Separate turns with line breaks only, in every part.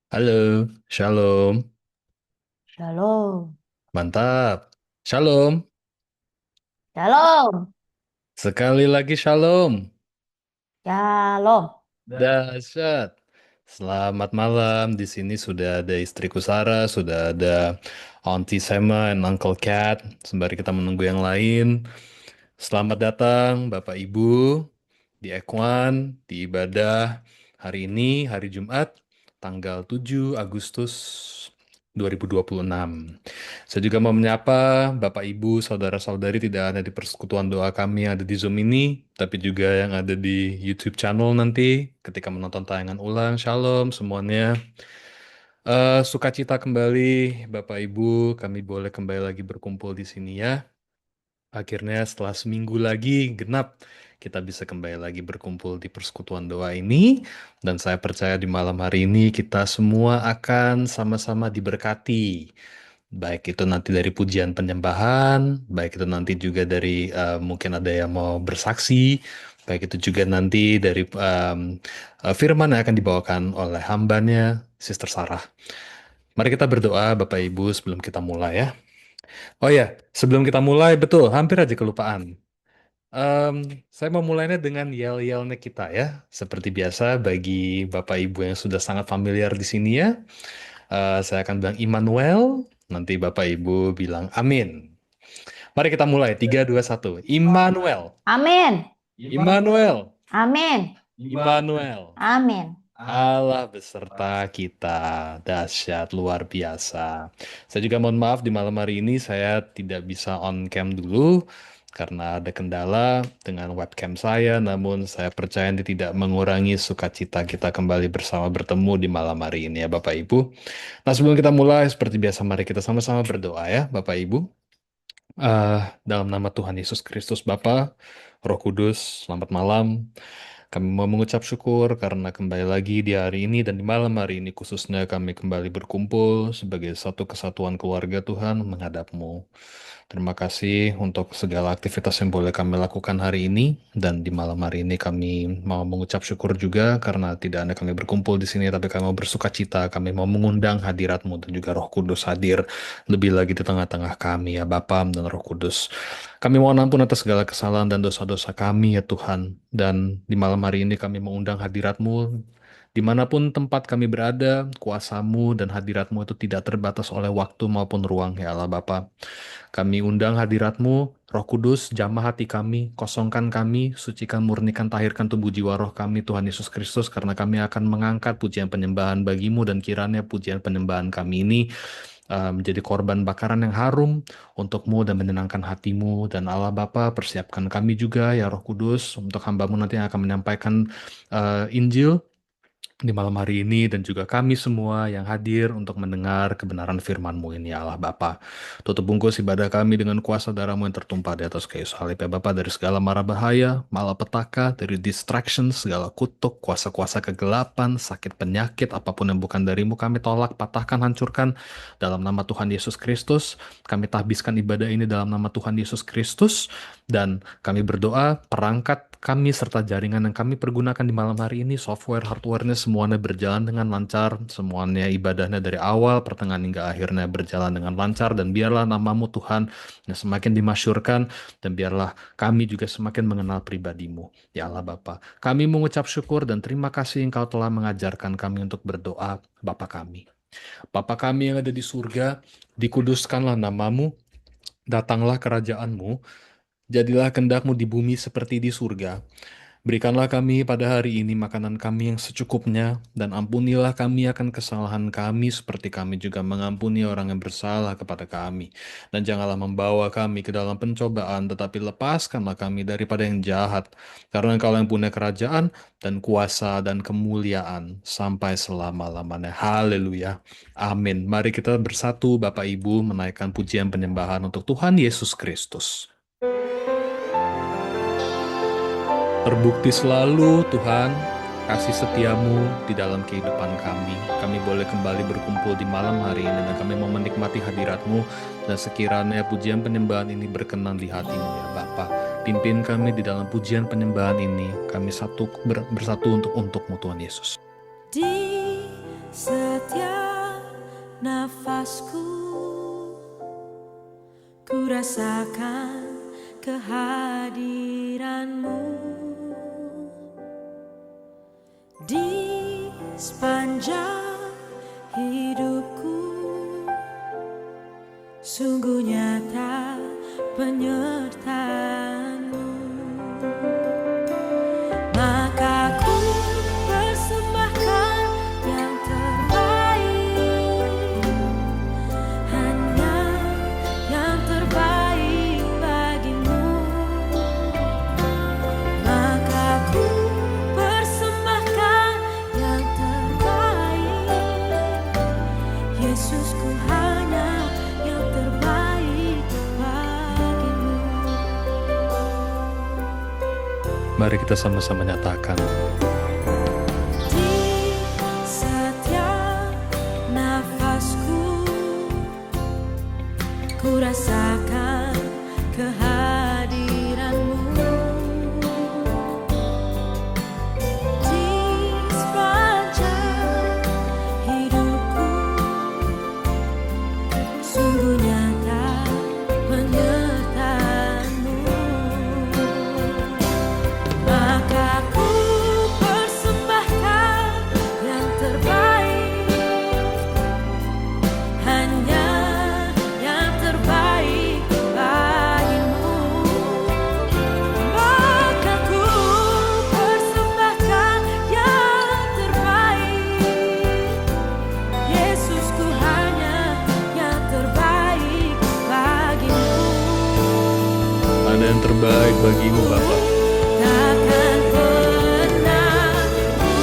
Halo, Shalom.
Shalom.
Mantap. Shalom.
Shalom.
Sekali lagi Shalom.
Shalom.
Dahsyat. Selamat malam. Di sini sudah ada istriku Sarah, sudah ada Auntie Sema and Uncle Cat. Sembari kita menunggu yang lain. Selamat datang Bapak Ibu di Ekwan, di ibadah hari ini, hari Jumat, tanggal 7 Agustus 2026. Saya juga mau menyapa Bapak Ibu, saudara-saudari tidak hanya di persekutuan doa kami yang ada di Zoom ini, tapi juga yang ada di YouTube channel nanti ketika menonton tayangan ulang. Shalom semuanya. Sukacita kembali Bapak Ibu, kami boleh kembali lagi berkumpul di sini ya. Akhirnya setelah seminggu lagi genap, kita bisa kembali lagi berkumpul di persekutuan doa ini. Dan saya percaya di malam hari ini kita semua akan sama-sama diberkati. Baik itu nanti dari pujian penyembahan, baik itu nanti juga dari mungkin ada yang mau bersaksi, baik itu juga nanti dari firman yang akan dibawakan oleh hambanya, Sister Sarah. Mari kita berdoa Bapak Ibu sebelum kita mulai ya. Oh ya, sebelum kita mulai, betul, hampir aja kelupaan. Em, saya mau mulainya dengan yel-yelnya kita ya. Seperti biasa, bagi Bapak Ibu yang sudah sangat familiar di sini ya, saya akan bilang Immanuel, nanti Bapak Ibu bilang Amin. Mari kita mulai, 3, 2, 1. Immanuel,
Amin.
Immanuel,
Amin.
Immanuel.
Amin.
Allah beserta kita, dahsyat luar biasa. Saya juga mohon maaf di malam hari ini saya tidak bisa on cam dulu karena ada kendala dengan webcam saya, namun saya percaya ini tidak mengurangi sukacita kita kembali bersama bertemu di malam hari ini ya Bapak Ibu. Nah sebelum kita mulai seperti biasa mari kita sama-sama berdoa ya Bapak Ibu. Dalam nama Tuhan Yesus Kristus Bapa, Roh Kudus, selamat malam. Kami mau mengucap syukur karena kembali lagi di hari ini dan di malam hari ini khususnya kami kembali berkumpul sebagai satu kesatuan keluarga Tuhan menghadap-Mu. Terima kasih untuk segala aktivitas yang boleh kami lakukan hari ini dan di malam hari ini kami mau mengucap syukur juga karena tidak hanya kami berkumpul di sini tapi kami mau bersuka cita, kami mau mengundang hadirat-Mu dan juga Roh Kudus hadir lebih lagi di tengah-tengah kami ya Bapa dan Roh Kudus. Kami mohon ampun atas segala kesalahan dan dosa-dosa kami ya Tuhan. Dan di malam hari ini kami mengundang hadirat-Mu. Dimanapun tempat kami berada, kuasa-Mu dan hadirat-Mu itu tidak terbatas oleh waktu maupun ruang ya Allah Bapa. Kami undang hadirat-Mu, Roh Kudus, jamah hati kami, kosongkan kami, sucikan, murnikan, tahirkan tubuh jiwa roh kami, Tuhan Yesus Kristus, karena kami akan mengangkat pujian penyembahan bagimu dan kiranya pujian penyembahan kami ini menjadi korban bakaran yang harum untukmu dan menyenangkan hatimu. Dan Allah Bapa persiapkan kami juga ya Roh Kudus untuk hambamu nanti yang akan menyampaikan Injil di malam hari ini dan juga kami semua yang hadir untuk mendengar kebenaran firman-Mu ini ya Allah Bapa. Tutup bungkus ibadah kami dengan kuasa darah-Mu yang tertumpah di atas kayu salib ya Bapa, dari segala mara bahaya, malapetaka, dari distraction, segala kutuk, kuasa-kuasa kegelapan, sakit penyakit, apapun yang bukan dari-Mu kami tolak, patahkan, hancurkan dalam nama Tuhan Yesus Kristus. Kami tahbiskan ibadah ini dalam nama Tuhan Yesus Kristus dan kami berdoa perangkat kami serta jaringan yang kami pergunakan di malam hari ini, software, hardware-nya semuanya berjalan dengan lancar, semuanya ibadahnya dari awal, pertengahan hingga akhirnya berjalan dengan lancar, dan biarlah namamu Tuhan yang semakin dimasyurkan, dan biarlah kami juga semakin mengenal pribadimu. Ya Allah Bapa, kami mengucap syukur dan terima kasih Engkau telah mengajarkan kami untuk berdoa, Bapa kami. Bapa kami yang ada di surga, dikuduskanlah namamu, datanglah kerajaanmu, jadilah kehendakmu di bumi seperti di surga. Berikanlah kami pada hari ini makanan kami yang secukupnya, dan ampunilah kami akan kesalahan kami seperti kami juga mengampuni orang yang bersalah kepada kami. Dan janganlah membawa kami ke dalam pencobaan, tetapi lepaskanlah kami daripada yang jahat. Karena Engkau yang punya kerajaan dan kuasa dan kemuliaan sampai selama-lamanya. Haleluya. Amin. Mari kita bersatu Bapak Ibu menaikkan pujian penyembahan untuk Tuhan Yesus Kristus. Terbukti selalu Tuhan, kasih setiamu di dalam kehidupan kami. Kami boleh kembali berkumpul di malam hari ini dan kami mau menikmati hadiratmu dan sekiranya pujian penyembahan ini berkenan di hatimu ya Bapa. Pimpin kami di dalam pujian penyembahan ini. Kami bersatu untuk untukmu Tuhan Yesus.
Di Setiap nafasku ku rasakan kehadiranmu di sepanjang hidupku. Sungguh nyata penyertaanmu, maka ku persembahkan yang terbaik, hanya yang terbaik bagimu. Maka ku persembahkan yang terbaik, Yesusku, hanya yang terbaik bagimu.
Mari kita sama-sama nyatakan.
Di setiap nafasku ku rasakan kehadiranmu di sepanjang hidupku. Sungguh nyata penyertaanmu, maka ku persembahkan yang terbaik, hanya yang terbaik bagimu. Maka ku persembahkan yang terbaik, Yesusku, hanya yang terbaik bagimu.
Ada yang terbaik bagimu, Bapak.
Takkan pernah ku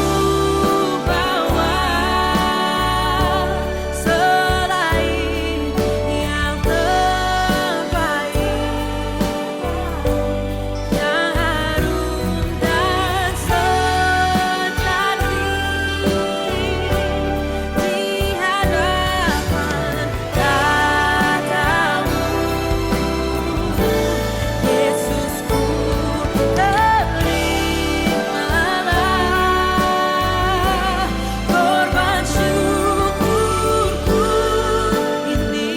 bawa selain yang terbaik, yang harum dan sejati di hadapan tatamu. Yesusku, terimalah korban syukurku ini,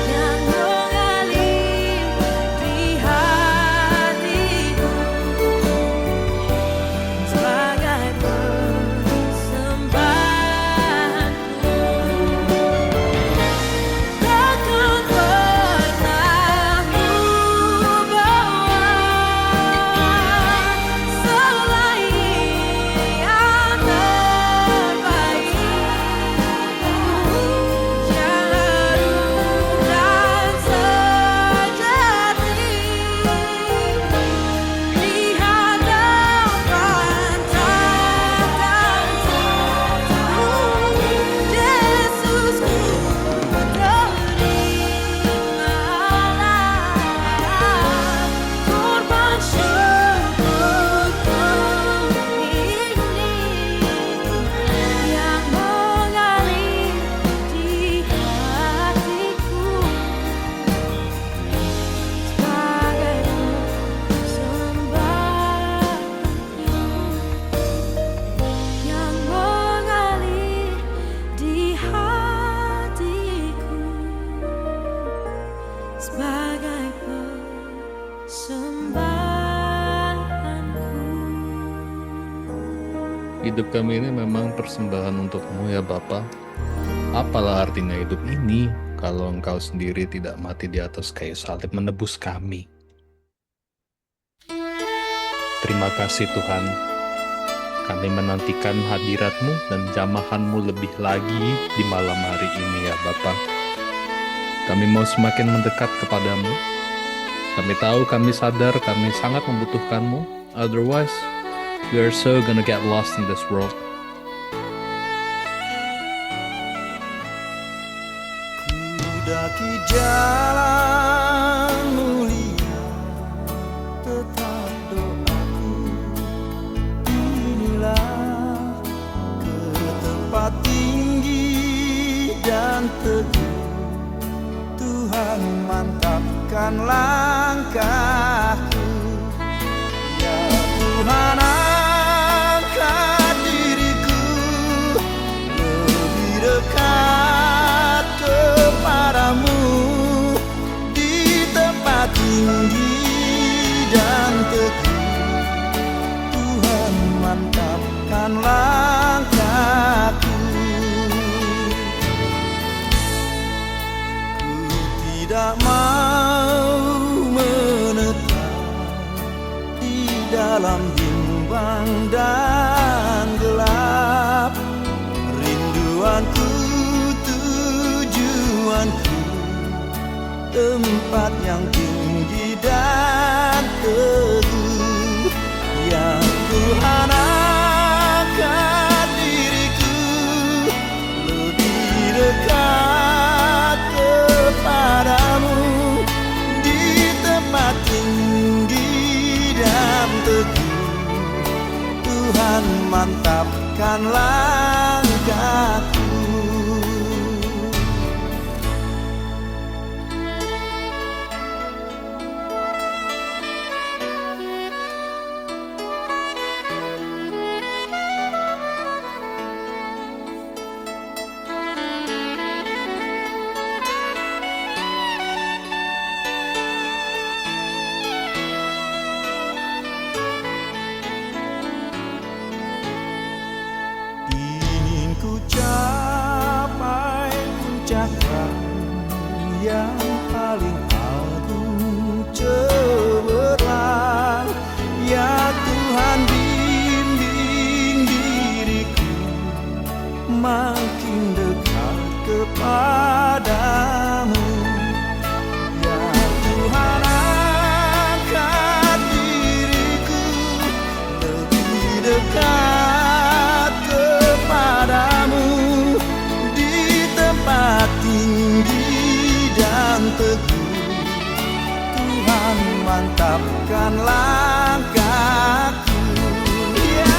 yang mengalir di hatiku sebagai persembahanku. Takkan pernah ku bawa selain yang terbaik, yang harum dan sejati di hadapan tatamu. Yesusku, terimalah korban syukurku ini, yang mengalir di hatiku sebagai persembahanku, yang mengalir di hatiku sebagai persembahanku.
Hidup kami ini memang persembahan untukmu ya Bapa. Apalah artinya hidup ini kalau Engkau sendiri tidak mati di atas kayu salib menebus kami. Terima kasih Tuhan. Kami menantikan hadirat-Mu dan jamahan-Mu lebih lagi di malam hari ini ya Bapa. Kami mau semakin mendekat kepadamu. Kami tahu, kami sadar, kami sangat membutuhkan-Mu. Otherwise, we are so gonna get lost in this world.
Kudaki jalan mulia, tetap doaku. Inilah ke tempat tinggi dan teguh. Tuhan mantapkan langkahku. Ya Tuhan, angkat diri dalam bimbang dan gelap. Rinduanku, tujuanku, tempat yang tinggi dan teguh. Ya Tuhan, angkat diriku lebih dekat kepadamu. Di tempat tinggi dan teguh, Tuhan mantapkan langkahku. Ingin ku capai puncak yang paling agung cemerlang. Ya Tuhan, bimbing diriku makin dekat kepadamu. Ya Tuhan, angkat diriku lebih dekat kepadamu. Di tempat tinggi dan teguh, Tuhan mantapkan langkahku. Ya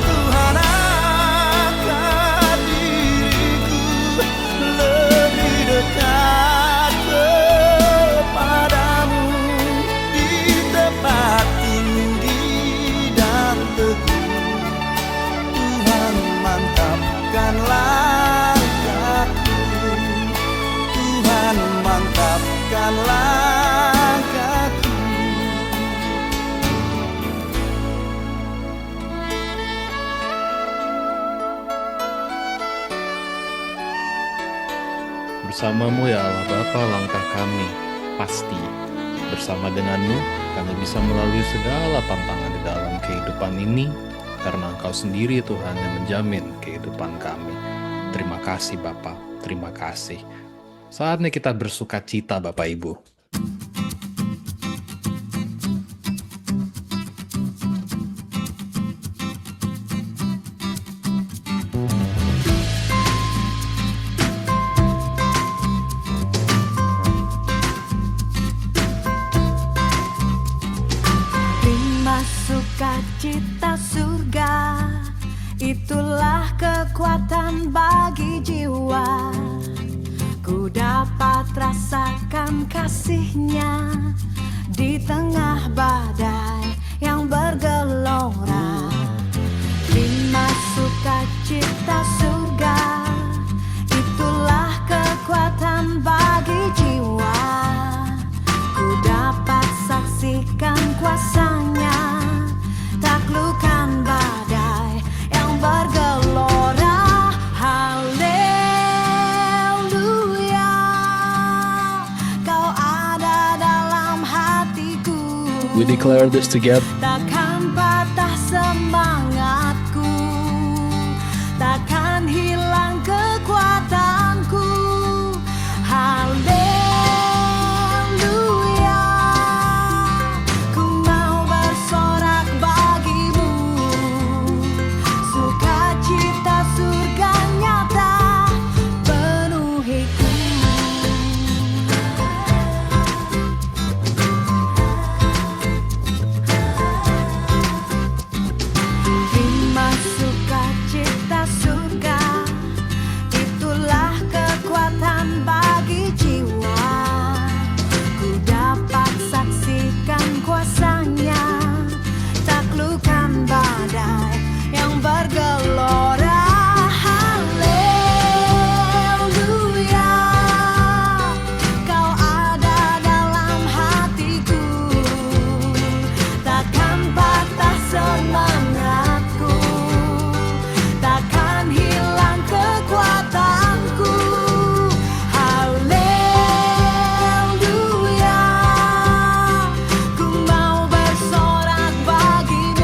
Tuhan, angkat diriku lebih dekat kepadamu. Di tempat tinggi dan teguh, Tuhan mantapkan langkahku. Tuhan mantapkan langkahku.
Bersamamu ya Allah Bapa, langkah kami pasti. Bersama denganmu, kami bisa melalui segala tantangan di dalam kehidupan ini, karena Engkau sendiri Tuhan yang menjamin kehidupan kami. Terima kasih Bapa, terima kasih. Saatnya kita bersuka cita Bapak Ibu.
Rima sukacita surga, itulah kekuatan bagi jiwa. Ku dapat rasakan kasih-Nya di tengah badai yang bergelora. Rima sukacita surga, itulah kekuatan bagi jiwa. Ku dapat saksikan kuasa-Nya, taklukkan badai yang bergelora. Haleluya, Kau ada dalam hatiku.
We declare this together.
Takkan patah semangatku, takkan hilang kekuatanku. Haleluya, ku mau bersorak bagimu. Sukacita surga nyata penuhiku. Rima sukacita surga, itulah kekuatan bagi jiwa. Ku dapat saksikan kuasa-Nya, taklukkan badai yang bergelora. Haleluya, Kau ada dalam hatiku. Takkan patah semangatku, takkan hilang kekuatanku. Haleluya, ku mau bersorak bagimu.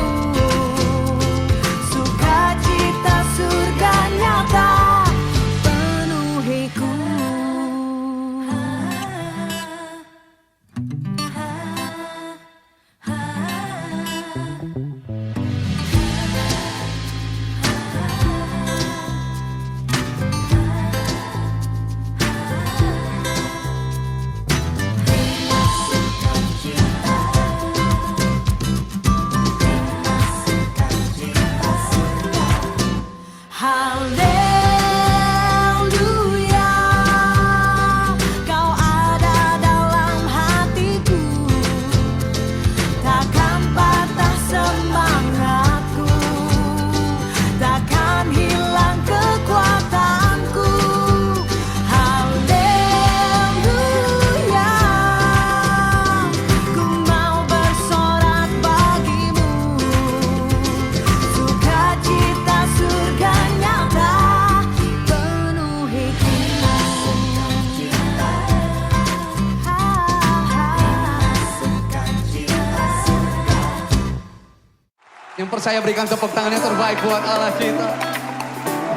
percaya berikan tepuk tangan yang terbaik buat Allah kita.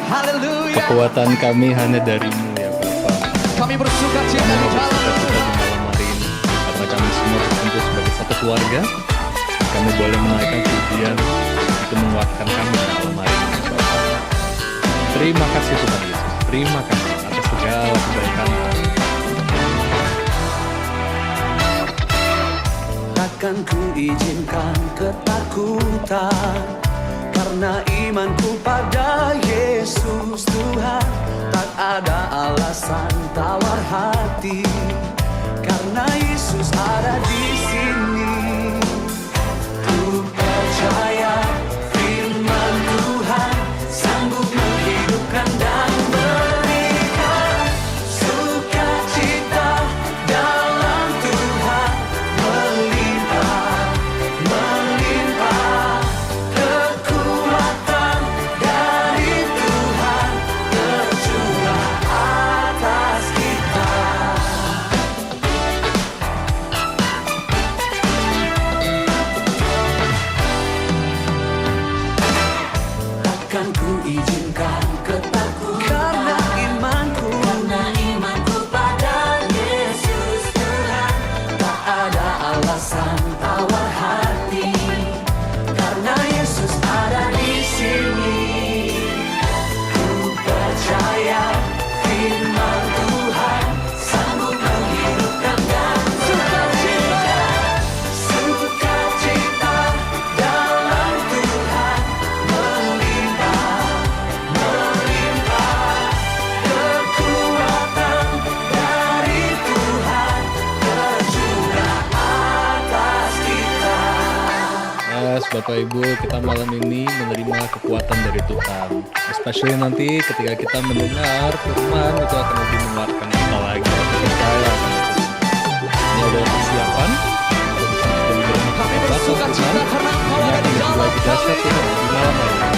Haleluya.
Kekuatan kami hanya darimu ya Bapa.
Kami bersuka cita
Kami
di
bersuka
dalam
cita di malam hari ini karena kami semua berkumpul sebagai satu keluarga. Kami boleh menaikkan pujian itu menguatkan kami di malam hari ini Bapa. Terima kasih Tuhan Yesus. Terima kasih atas segala kebaikan.
Takkan ku izinkan ketakutan, karena imanku pada Yesus Tuhan. Tak ada alasan tawar hati, karena Yesus ada di sini. Ku percaya firman Tuhan sanggup menghidupkan dan berikan sukacita dalam Tuhan, melimpah, melimpah kekuatan dari Tuhan tercurah atas kita. Takkan ku izinkan ketakutan, karena imanku pada Yesus Tuhan. Tak ada alasan tawar hati, karena Yesus ada di sini. Ku percaya firman Tuhan sanggup menghidupkan dan sukacita dalam Tuhan, melimpah, melimpah kekuatan dari Tuhan tercurah atas kita.
Yes, Bapak Ibu, kita malam ini menerima kekuatan dari Tuhan. Especially nanti ketika kita mendengar firman itu akan lebih menguatkan kita lagi. Aku percaya akan itu. Ini adalah persiapan untuk bisa menjadi berkat hebat Tuhan. Ini akan menjadi lagi dahsyat Tuhan di malam hari ini.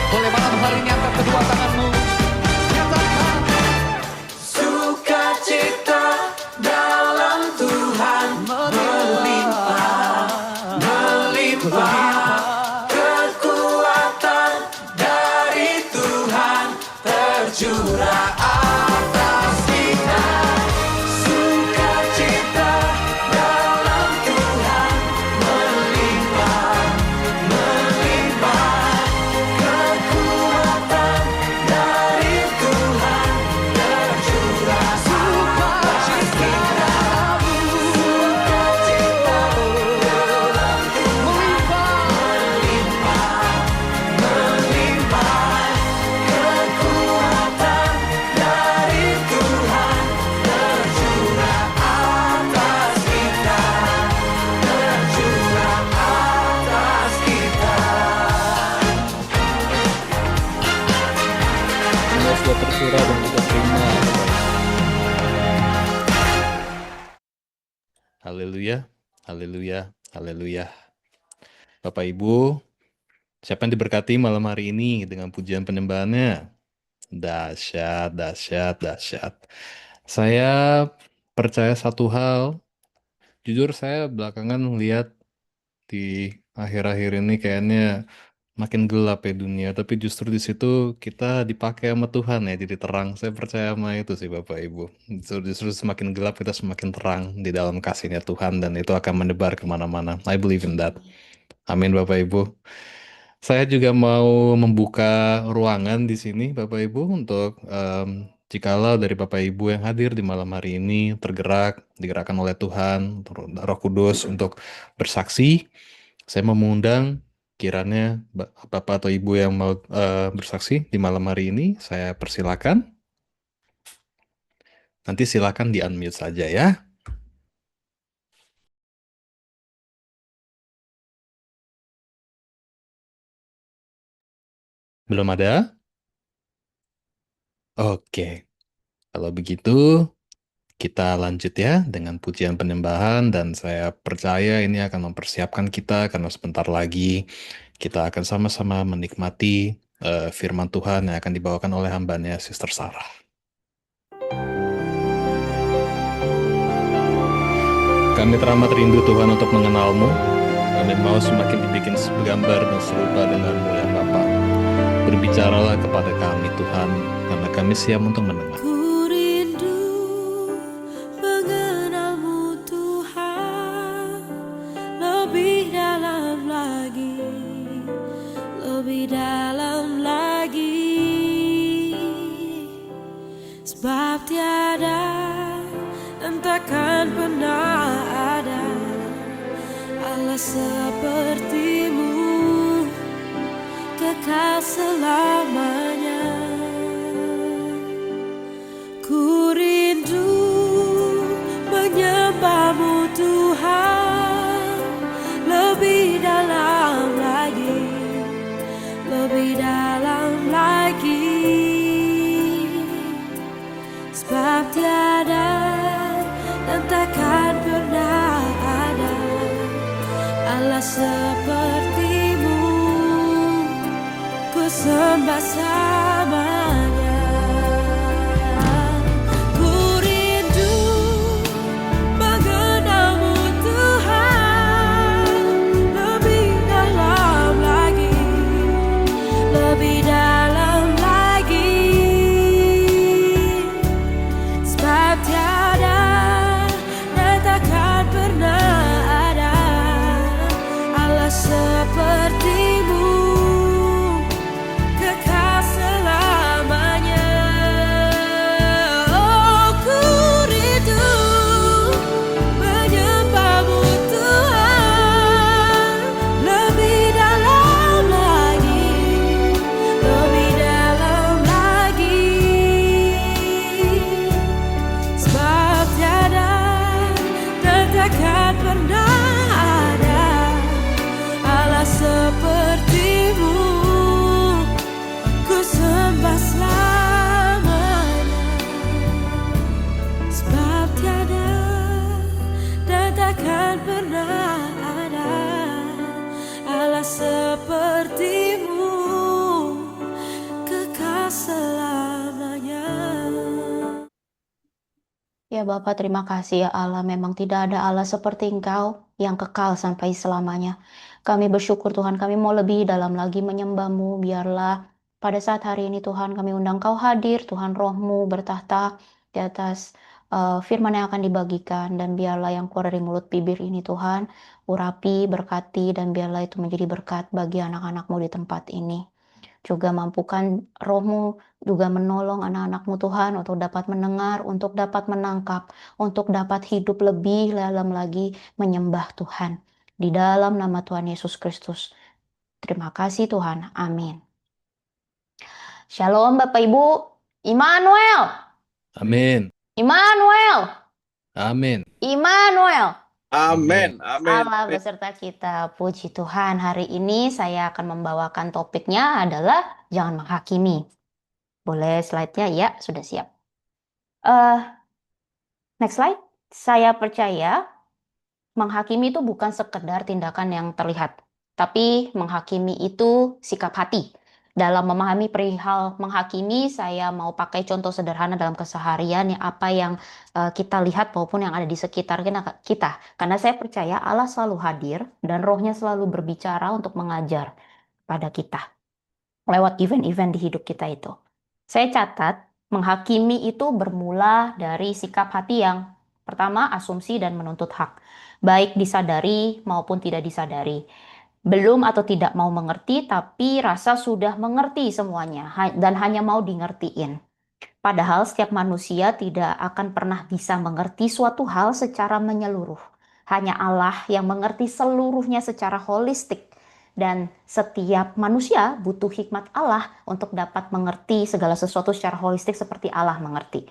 Boleh malam hari ini angkat kedua tanganmu, nyatakan sukacita dalam Tuhan, melimpah, melimpah kekuatan dari Tuhan tercurah atas kita. Sukacita dalam Tuhan, melimpah, melimpah kekuatan dari Tuhan tercurah atas kita. Sukacita dalam Tuhan, melimpah, melimpah kekuatan dari Tuhan tercurah atas kita, tercurah atas kita.
Semua sudah tercurah dan kita terima. Haleluya, haleluya, haleluya. Bapak Ibu, siapa yang diberkati malam hari ini dengan pujian penyembahannya? Dahsyat, dahsyat, dahsyat. Saya percaya satu hal, jujur saya belakangan lihat di akhir-akhir ini kayaknya makin gelap ya dunia, tapi justru di situ kita dipakai sama Tuhan ya, jadi terang. Saya percaya sama itu sih Bapak Ibu. Justru semakin gelap kita semakin terang di dalam kasihnya Tuhan dan itu akan menebar kemana-mana. I believe in that. Amin Bapak Ibu. Saya juga mau membuka ruangan di sini Bapak Ibu untuk jikalau dari Bapak Ibu yang hadir di malam hari ini digerakkan oleh Tuhan, Roh Kudus untuk bersaksi. Saya mau mengundang kiranya Bapak atau Ibu yang mau bersaksi di malam hari ini, saya persilakan. Nanti silakan di-unmute saja ya. Belum ada? Oke. Kalau begitu, Kita lanjut ya dengan pujian penyembahan dan saya percaya ini akan mempersiapkan kita karena sebentar lagi kita akan sama-sama menikmati firman Tuhan yang akan dibawakan oleh hambanya Sister Sarah. Kami teramat rindu Tuhan untuk mengenal-Mu. Kami mau semakin dibikin segambar dan serupa dengan-Mu ya Bapa. Berbicaralah kepada kami Tuhan, karena kami siap untuk mendengar.
Ku rindu mengenalmu Tuhan, lebih dalam lagi, lebih dalam lagi. Sebab tiada dan takkan pernah ada Allah sepertimu, kekal selamanya. Ku rindu menyembahmu Tuhan, lebih dalam lagi, lebih dalam lagi. Sebab tiada dan takkan pernah ada Allah sepertimu, ku sembah selamanya. Ku rindu mengenalmu Tuhan, lebih dalam lagi, lebih dalam lagi. Sebab tiada dan takkan pernah ada Allah sepertimu, kekal selamanya. Oh, ku rindu menyembahmu Tuhan, lebih dalam lagi, lebih dalam lagi. Sebab tiada dan takkan pernah ada Allah sepertimu, ku sembah selamanya. Sebab tiada dan takkan pernah ada Allah sepertimu, kekal selamanya.
Ya Bapa, terima kasih ya Allah. Memang tidak ada Allah seperti Engkau yang kekal sampai selamanya. Kami bersyukur Tuhan, kami mau lebih dalam lagi menyembah-Mu. Biarlah pada saat hari ini Tuhan kami undang Kau hadir, Tuhan Roh-Mu bertahta di atas firman yang akan dibagikan. Dan biarlah yang keluar dari mulut bibir ini Tuhan, urapi, berkati, dan biarlah itu menjadi berkat bagi anak-anak-Mu di tempat ini. Juga mampukan Roh-Mu juga menolong anak-anak-Mu Tuhan untuk dapat mendengar, untuk dapat menangkap, untuk dapat hidup lebih dalam lagi menyembah Tuhan. Di dalam nama Tuhan Yesus Kristus. Terima kasih Tuhan. Amin. Shalom Bapak Ibu. Immanuel.
Amin.
Immanuel.
Amin.
Immanuel.
Amin, amin.
Allah beserta kita. Puji Tuhan. Hari ini saya akan membawakan topiknya adalah jangan menghakimi. Boleh slide-nya? Ya, sudah siap. Next slide. Saya percaya menghakimi itu bukan sekedar tindakan yang terlihat, tapi menghakimi itu sikap hati. Dalam memahami perihal menghakimi, saya mau pakai contoh sederhana dalam keseharian yang apa yang kita lihat maupun yang ada di sekitar kita. Karena saya percaya Allah selalu hadir dan Roh-Nya selalu berbicara untuk mengajar pada kita lewat event-event di hidup kita itu. Saya catat, menghakimi itu bermula dari sikap hati yang pertama, asumsi dan menuntut hak, baik disadari maupun tidak disadari. Belum atau tidak mau mengerti, tapi rasa sudah mengerti semuanya dan hanya mau dingertiin. Padahal setiap manusia tidak akan pernah bisa mengerti suatu hal secara menyeluruh. Hanya Allah yang mengerti seluruhnya secara holistik. Dan setiap manusia butuh hikmat Allah untuk dapat mengerti segala sesuatu secara holistik seperti Allah mengerti.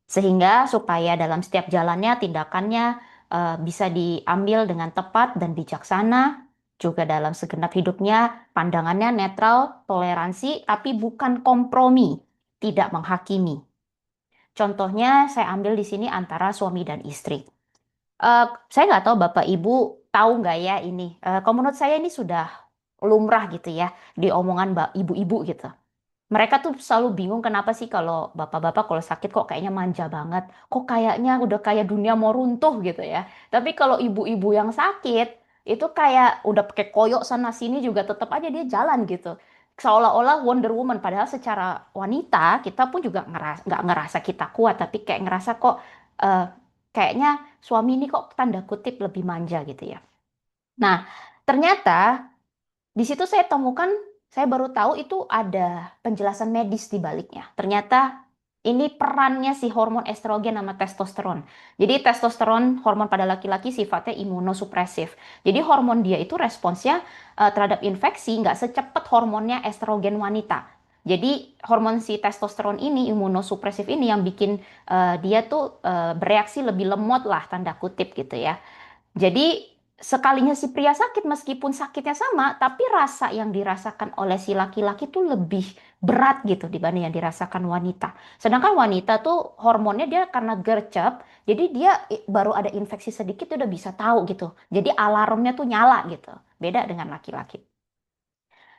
Sehingga supaya dalam setiap jalannya, tindakannya bisa diambil dengan tepat dan bijaksana. Juga dalam segenap hidupnya, pandangannya netral, toleransi, tapi bukan kompromi, tidak menghakimi. Contohnya saya ambil di sini antara suami dan istri. Saya nggak tahu Bapak Ibu tahu nggak ya ini. Kalau menurut saya ini sudah lumrah gitu ya di omongan ibu-ibu gitu. Mereka tuh selalu bingung kenapa sih kalau bapak-bapak kalau sakit kok kayaknya manja banget. Kok kayaknya udah kayak dunia mau runtuh gitu ya. Tapi kalau ibu-ibu yang sakit, itu kayak udah pakai koyok sana sini juga tetap aja dia jalan gitu. Seolah-olah Wonder Woman. Padahal secara wanita kita pun juga nggak ngerasa kita kuat. Tapi kayak ngerasa kok eh, kayaknya suami ini kok tanda kutip lebih manja gitu ya. Nah, ternyata di situ saya temukan, saya baru tahu itu ada penjelasan medis di baliknya. Ternyata ini perannya si hormon estrogen sama testosteron. Jadi testosteron, hormon pada laki-laki sifatnya imunosupresif. Jadi hormon dia itu responsnya terhadap infeksi nggak secepat hormonnya estrogen wanita. Jadi hormon si testosteron ini, imunosupresif ini yang bikin dia tuh bereaksi lebih lemot lah, tanda kutip gitu ya. Jadi sekalinya si pria sakit, meskipun sakitnya sama, tapi rasa yang dirasakan oleh si laki-laki tuh lebih berat gitu dibanding yang dirasakan wanita. Sedangkan wanita tuh hormonnya dia karena gercep, jadi dia baru ada infeksi sedikit dia udah bisa tahu gitu. Jadi alarmnya tuh nyala gitu. Beda dengan laki-laki.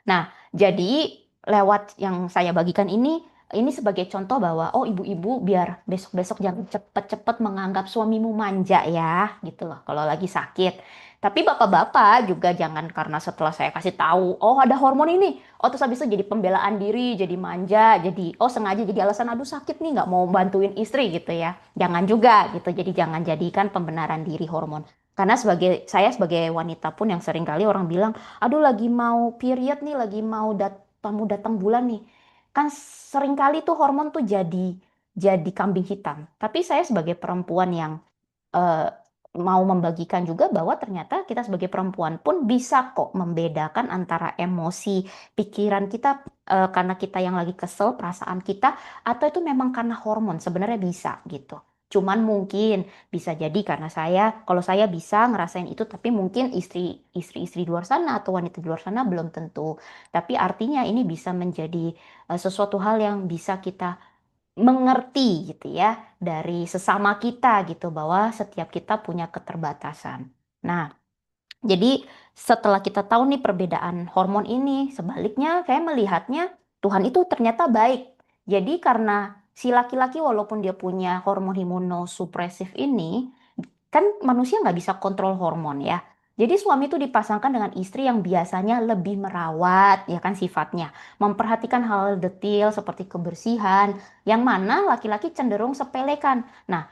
Nah, jadi lewat yang saya bagikan ini sebagai contoh bahwa oh ibu-ibu biar besok-besok jangan cepet-cepet menganggap suamimu manja ya, gitu loh kalau lagi sakit. Tapi bapak-bapak juga jangan karena setelah saya kasih tahu, oh ada hormon ini, oh terus habis itu jadi pembelaan diri, jadi manja, jadi oh sengaja jadi alasan aduh sakit nih nggak mau bantuin istri gitu ya. Jangan juga gitu, jadi jangan jadikan pembenaran diri hormon. Karena saya sebagai wanita pun yang sering kali orang bilang aduh lagi mau period nih, lagi mau tamu datang bulan nih. Kan seringkali tuh hormon tuh jadi kambing hitam. Tapi saya sebagai perempuan yang eh, mau membagikan juga bahwa ternyata kita sebagai perempuan pun bisa kok membedakan antara emosi, pikiran kita karena kita yang lagi kesel, perasaan kita, atau itu memang karena hormon. Sebenarnya bisa gitu. Cuman mungkin bisa jadi karena kalau saya bisa ngerasain itu, tapi mungkin istri-istri di luar sana atau wanita di luar sana belum tentu. Tapi artinya ini bisa menjadi sesuatu hal yang bisa kita mengerti gitu ya dari sesama kita gitu bahwa setiap kita punya keterbatasan. Nah, jadi setelah kita tahu nih perbedaan hormon ini, sebaliknya saya melihatnya Tuhan itu ternyata baik. Jadi karena si laki-laki walaupun dia punya hormon imunosupresif ini, kan manusia nggak bisa kontrol hormon ya. Jadi suami itu dipasangkan dengan istri yang biasanya lebih merawat, ya kan sifatnya. Memperhatikan hal detail seperti kebersihan, yang mana laki-laki cenderung sepelekan. Nah,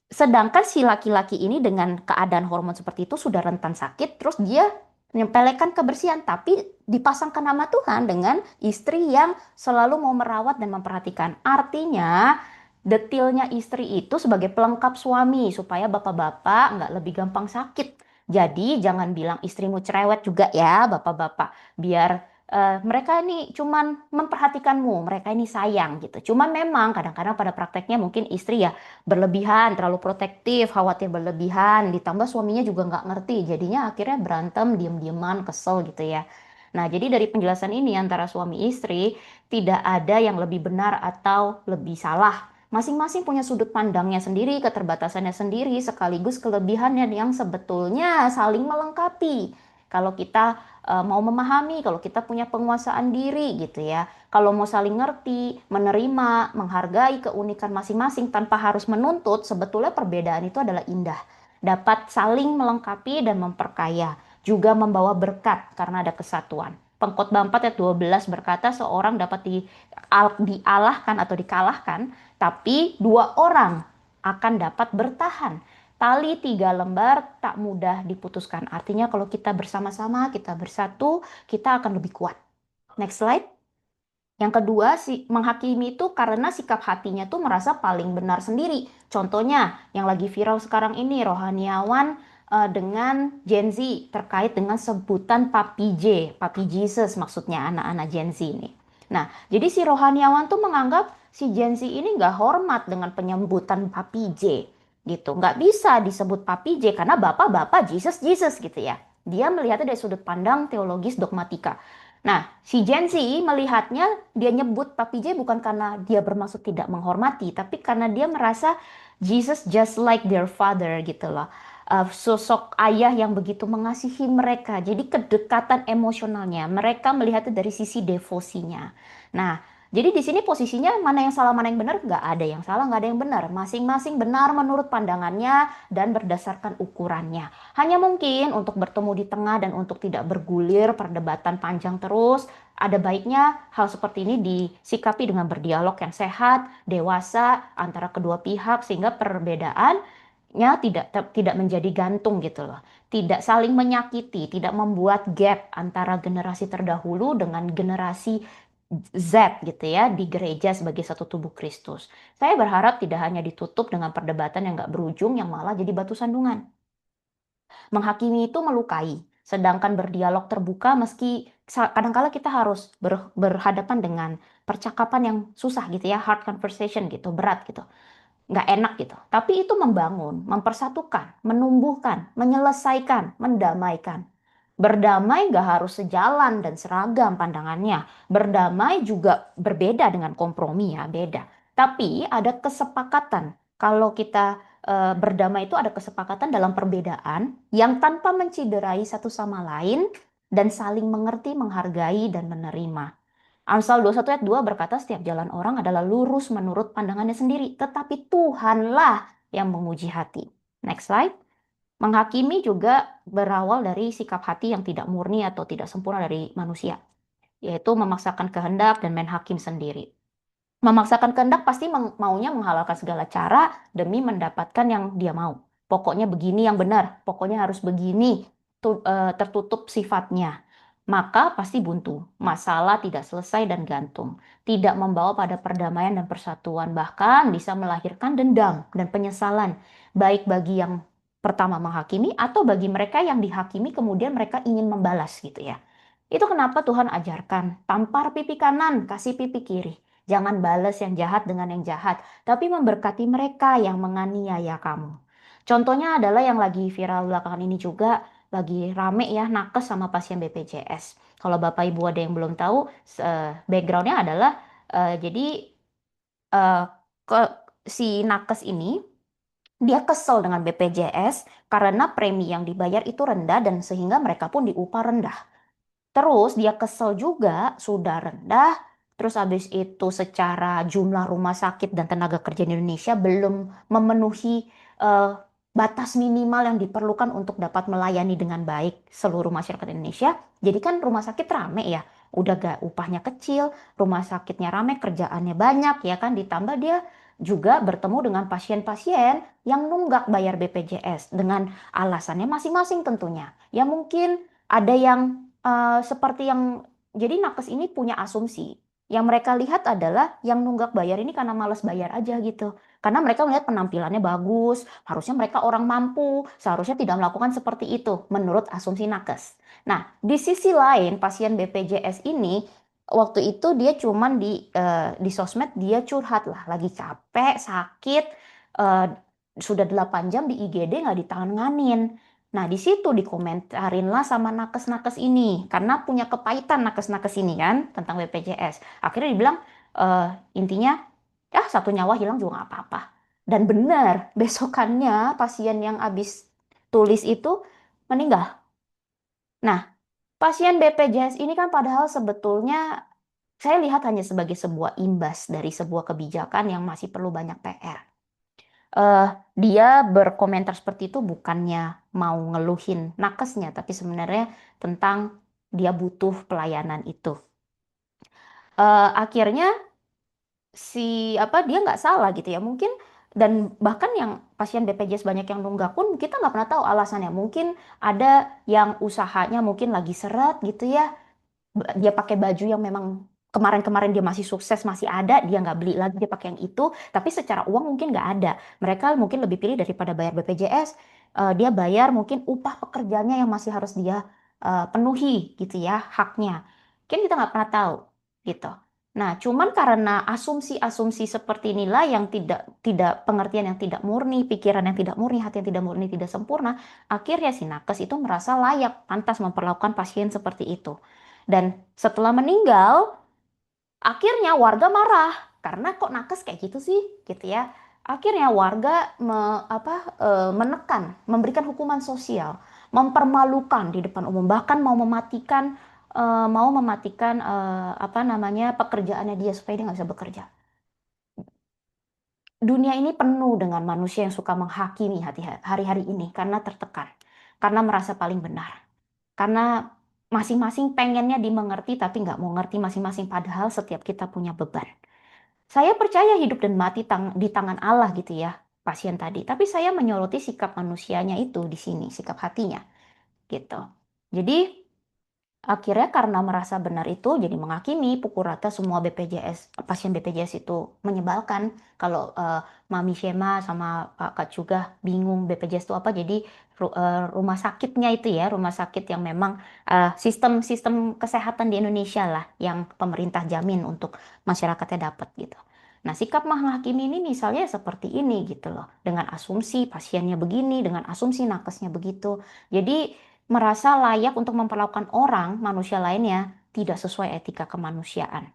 sedangkan si laki-laki ini dengan keadaan hormon seperti itu sudah rentan sakit, terus dia menyepelekan kebersihan, tapi dipasangkan nama Tuhan dengan istri yang selalu mau merawat dan memperhatikan. Artinya, detilnya istri itu sebagai pelengkap suami, supaya bapak-bapak nggak lebih gampang sakit. Jadi, jangan bilang istrimu cerewet juga ya, bapak-bapak. Biar mereka ini cuman memperhatikanmu, mereka ini sayang gitu. Cuman memang kadang-kadang pada prakteknya mungkin istri ya berlebihan, terlalu protektif, khawatir berlebihan, ditambah suaminya juga nggak ngerti, jadinya akhirnya berantem, diem-dieman, kesel gitu ya. Nah, jadi dari penjelasan ini antara suami istri tidak ada yang lebih benar atau lebih salah. Masing-masing punya sudut pandangnya sendiri, keterbatasannya sendiri, sekaligus kelebihannya yang sebetulnya saling melengkapi. Kalau kita mau memahami, kalau kita punya penguasaan diri gitu ya. Kalau mau saling ngerti, menerima, menghargai keunikan masing-masing tanpa harus menuntut, sebetulnya perbedaan itu adalah indah. Dapat saling melengkapi dan memperkaya, juga membawa berkat karena ada kesatuan. Pengkhotbah 4 ayat 12 berkata seorang dapat dialahkan atau dikalahkan, tapi dua orang akan dapat bertahan. Tali 3 lembar tak mudah diputuskan. Artinya kalau kita bersama-sama, kita bersatu, kita akan lebih kuat. Next slide. Yang kedua, menghakimi itu karena sikap hatinya tuh merasa paling benar sendiri. Contohnya, yang lagi viral sekarang ini, rohaniawan dengan Gen Z terkait dengan sebutan Papi J, Papi Jesus maksudnya anak-anak Gen Z ini. Nah, jadi si rohaniawan tuh menganggap si Gen Z ini nggak hormat dengan penyebutan Papi J, gitu. Nggak bisa disebut Papi J karena bapak-bapak Jesus, Jesus gitu ya. Dia melihatnya dari sudut pandang teologis dogmatika. Nah, si Gen Z melihatnya, dia nyebut Papi J bukan karena dia bermaksud tidak menghormati, tapi karena dia merasa Jesus just like their father gitu loh. Sosok ayah yang begitu mengasihi mereka. Jadi kedekatan emosionalnya, mereka melihatnya dari sisi devosinya. Nah, jadi di sini posisinya mana yang salah, mana yang benar? Nggak ada yang salah, nggak ada yang benar. Masing-masing benar menurut pandangannya dan berdasarkan ukurannya. Hanya mungkin untuk bertemu di tengah dan untuk tidak bergulir perdebatan panjang terus, ada baiknya hal seperti ini disikapi dengan berdialog yang sehat, dewasa antara kedua pihak sehingga perbedaannya tidak menjadi gantung gitu loh. Tidak saling menyakiti, tidak membuat gap antara generasi terdahulu dengan generasi Z gitu ya di gereja sebagai satu tubuh Kristus. Saya berharap tidak hanya ditutup dengan perdebatan yang nggak berujung yang malah jadi batu sandungan. Menghakimi itu melukai, sedangkan berdialog terbuka meski kadangkala kita harus berhadapan dengan percakapan yang susah gitu ya, hard conversation gitu, berat gitu, nggak enak gitu. Tapi itu membangun, mempersatukan, menumbuhkan, menyelesaikan, mendamaikan. Berdamai nggak harus sejalan dan seragam pandangannya. Berdamai juga berbeda dengan kompromi ya, beda. Tapi ada kesepakatan. Kalau kita berdamai itu ada kesepakatan dalam perbedaan yang tanpa menciderai satu sama lain dan saling mengerti, menghargai, dan menerima. Amsal 21 ayat 2 berkata setiap jalan orang adalah lurus menurut pandangannya sendiri, tetapi Tuhanlah yang menguji hati. Next slide. Menghakimi juga berawal dari sikap hati yang tidak murni atau tidak sempurna dari manusia, yaitu memaksakan kehendak dan main hakim sendiri. Memaksakan kehendak pasti maunya menghalalkan segala cara demi mendapatkan yang dia mau. Pokoknya begini yang benar, pokoknya harus begini, tertutup sifatnya. Maka pasti buntu, masalah tidak selesai dan gantung. Tidak membawa pada perdamaian dan persatuan, bahkan bisa melahirkan dendam dan penyesalan. Baik bagi yang pertama menghakimi atau bagi mereka yang dihakimi kemudian mereka ingin membalas gitu ya. Itu kenapa Tuhan ajarkan, tampar pipi kanan, kasih pipi kiri. Jangan balas yang jahat dengan yang jahat, tapi memberkati mereka yang menganiaya kamu. Contohnya adalah yang lagi viral belakangan ini juga, lagi rame ya, nakes sama pasien BPJS. Kalau Bapak Ibu ada yang belum tahu, backgroundnya adalah, jadi eh, ke, si nakes ini, dia kesel dengan BPJS karena premi yang dibayar itu rendah dan sehingga mereka pun diupah rendah. Terus dia kesel juga, sudah rendah. Terus habis itu secara jumlah rumah sakit dan tenaga kerja di Indonesia belum memenuhi eh, batas minimal yang diperlukan untuk dapat melayani dengan baik seluruh masyarakat Indonesia. Jadi kan rumah sakit rame ya, udah gak upahnya kecil, rumah sakitnya rame, kerjaannya banyak ya kan. Ditambah dia juga bertemu dengan pasien-pasien yang nunggak bayar BPJS dengan alasannya masing-masing tentunya. Ya mungkin ada yang seperti yang jadi nakes ini punya asumsi. Yang mereka lihat adalah yang nunggak bayar ini karena malas bayar aja gitu. Karena mereka melihat penampilannya bagus, harusnya mereka orang mampu, seharusnya tidak melakukan seperti itu menurut asumsi nakes. Nah, di sisi lain pasien BPJS ini waktu itu dia cuman di sosmed dia curhat lah, lagi capek, sakit, eh, sudah 8 jam di IGD nggak ditanganin. Nah, di situ dikomentarin lah sama nakes-nakes ini. Karena punya kepahitan nakes-nakes ini kan tentang BPJS. Akhirnya dibilang, intinya, ya satu nyawa hilang juga nggak apa-apa. Dan benar, besokannya pasien yang habis tulis itu meninggal. Nah, pasien BPJS ini kan padahal sebetulnya saya lihat hanya sebagai sebuah imbas dari sebuah kebijakan yang masih perlu banyak PR. eh Dia berkomentar seperti itu bukannya mau ngeluhin nakesnya, tapi sebenarnya tentang dia butuh pelayanan itu. Akhirnya dia nggak salah gitu ya mungkin, dan bahkan yang pasien BPJS banyak yang nunggak pun kita nggak pernah tahu alasannya. Mungkin ada yang usahanya mungkin lagi seret gitu ya, dia pakai baju yang memang kemarin-kemarin dia masih sukses, masih ada, dia nggak beli lagi, dia pakai yang itu, tapi secara uang mungkin nggak ada. Mereka mungkin lebih pilih daripada bayar BPJS, dia bayar mungkin upah pekerjaannya yang masih harus dia penuhi gitu ya, haknya. Mungkin kita nggak pernah tahu gitu. Nah, cuman karena asumsi-asumsi seperti inilah yang tidak tidak pengertian yang tidak murni, pikiran yang tidak murni, hati yang tidak murni, tidak sempurna, akhirnya si nakes itu merasa layak, pantas memperlakukan pasien seperti itu. Dan setelah meninggal, akhirnya warga marah karena kok nakes kayak gitu sih, gitu ya. Akhirnya warga menekan, memberikan hukuman sosial, mempermalukan di depan umum, bahkan mau mematikan pekerjaannya dia supaya dia nggak bisa bekerja. Dunia ini penuh dengan manusia yang suka menghakimi hati hari-hari ini karena tertekan, karena merasa paling benar, karena masing-masing pengennya dimengerti tapi nggak mau ngerti masing-masing, padahal setiap kita punya beban. Saya percaya hidup dan mati di tangan Allah gitu ya, pasien tadi. Tapi saya menyoroti sikap manusianya itu di sini, sikap hatinya gitu. Jadi akhirnya karena merasa benar itu jadi menghakimi, pukul rata semua BPJS, pasien BPJS itu menyebalkan. Kalau Mami Shema sama Kak juga bingung BPJS itu apa, jadi rumah sakitnya itu ya, rumah sakit yang memang sistem kesehatan di Indonesia lah yang pemerintah jamin untuk masyarakatnya dapat gitu. Nah, sikap menghakimi ini misalnya seperti ini gitu loh. Dengan asumsi pasiennya begini, dengan asumsi nakesnya begitu. Jadi merasa layak untuk memperlakukan orang, manusia lainnya, tidak sesuai etika kemanusiaan.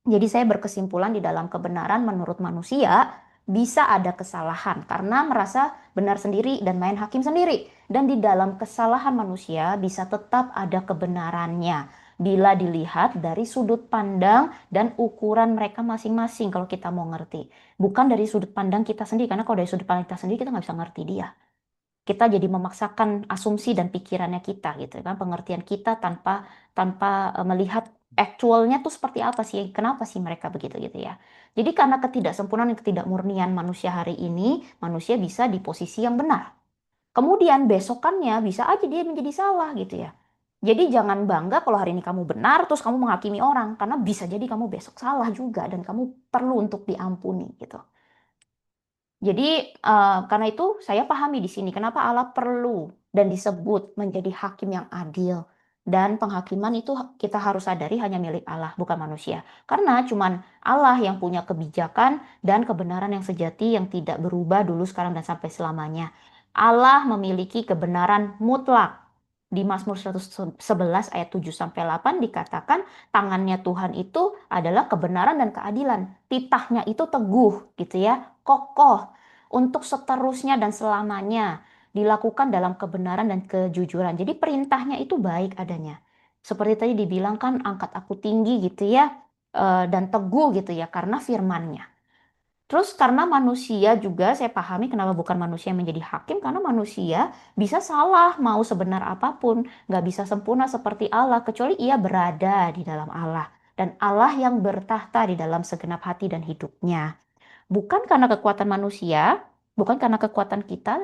Jadi saya berkesimpulan di dalam kebenaran menurut manusia bisa ada kesalahan karena merasa benar sendiri dan main hakim sendiri. Dan di dalam kesalahan manusia bisa tetap ada kebenarannya bila dilihat dari sudut pandang dan ukuran mereka masing-masing kalau kita mau ngerti. Bukan dari sudut pandang kita sendiri, karena kalau dari sudut pandang kita sendiri kita nggak bisa ngerti dia. Kita jadi memaksakan asumsi dan pikirannya kita gitu kan, pengertian kita tanpa tanpa melihat actualnya tuh seperti apa sih, kenapa sih mereka begitu gitu ya. Jadi karena ketidaksempurnaan dan ketidakmurnian manusia hari ini, manusia bisa di posisi yang benar. Kemudian besokannya bisa aja dia menjadi salah gitu ya. Jadi jangan bangga kalau hari ini kamu benar terus kamu menghakimi orang, karena bisa jadi kamu besok salah juga dan kamu perlu untuk diampuni gitu. Jadi, karena itu saya pahami di sini kenapa Allah perlu dan disebut menjadi hakim yang adil. Dan penghakiman itu kita harus sadari hanya milik Allah, bukan manusia. Karena cuman Allah yang punya kebijakan dan kebenaran yang sejati yang tidak berubah dulu, sekarang, dan sampai selamanya. Allah memiliki kebenaran mutlak. Di Mazmur 111 ayat 7 sampai 8 dikatakan tangannya Tuhan itu adalah kebenaran dan keadilan. Titahnya itu teguh gitu ya, kokoh untuk seterusnya dan selamanya dilakukan dalam kebenaran dan kejujuran. Jadi perintahnya itu baik adanya. Seperti tadi dibilang kan, angkat aku tinggi gitu ya, dan teguh gitu ya, karena firman-Nya. Terus karena manusia juga saya pahami kenapa bukan manusia yang menjadi hakim, karena manusia bisa salah mau sebenar apapun, nggak bisa sempurna seperti Allah, kecuali ia berada di dalam Allah. Dan Allah yang bertahta di dalam segenap hati dan hidupnya. Bukan karena kekuatan manusia, bukan karena kekuatan kita,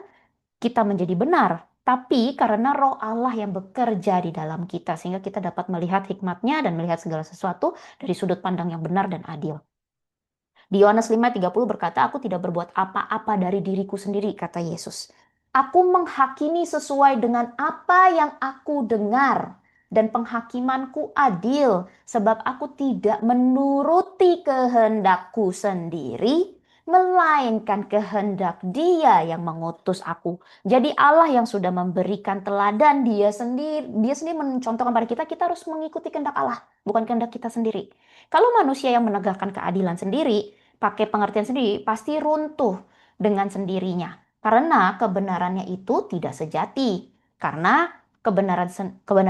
kita menjadi benar. Tapi karena roh Allah yang bekerja di dalam kita. Sehingga kita dapat melihat hikmatnya dan melihat segala sesuatu dari sudut pandang yang benar dan adil. Di Yohanes 5:30 berkata, aku tidak berbuat apa-apa dari diriku sendiri, kata Yesus. Aku menghakimi sesuai dengan apa yang aku dengar. Dan penghakimanku adil, sebab aku tidak menuruti kehendakku sendiri, melainkan kehendak Dia yang mengutus aku. Jadi Allah yang sudah memberikan teladan, Dia sendiri mencontohkan pada kita, kita harus mengikuti kehendak Allah, bukan kehendak kita sendiri. Kalau manusia yang menegakkan keadilan sendiri, pakai pengertian sendiri, pasti runtuh dengan sendirinya. Karena kebenarannya itu tidak sejati. Karena kebenaran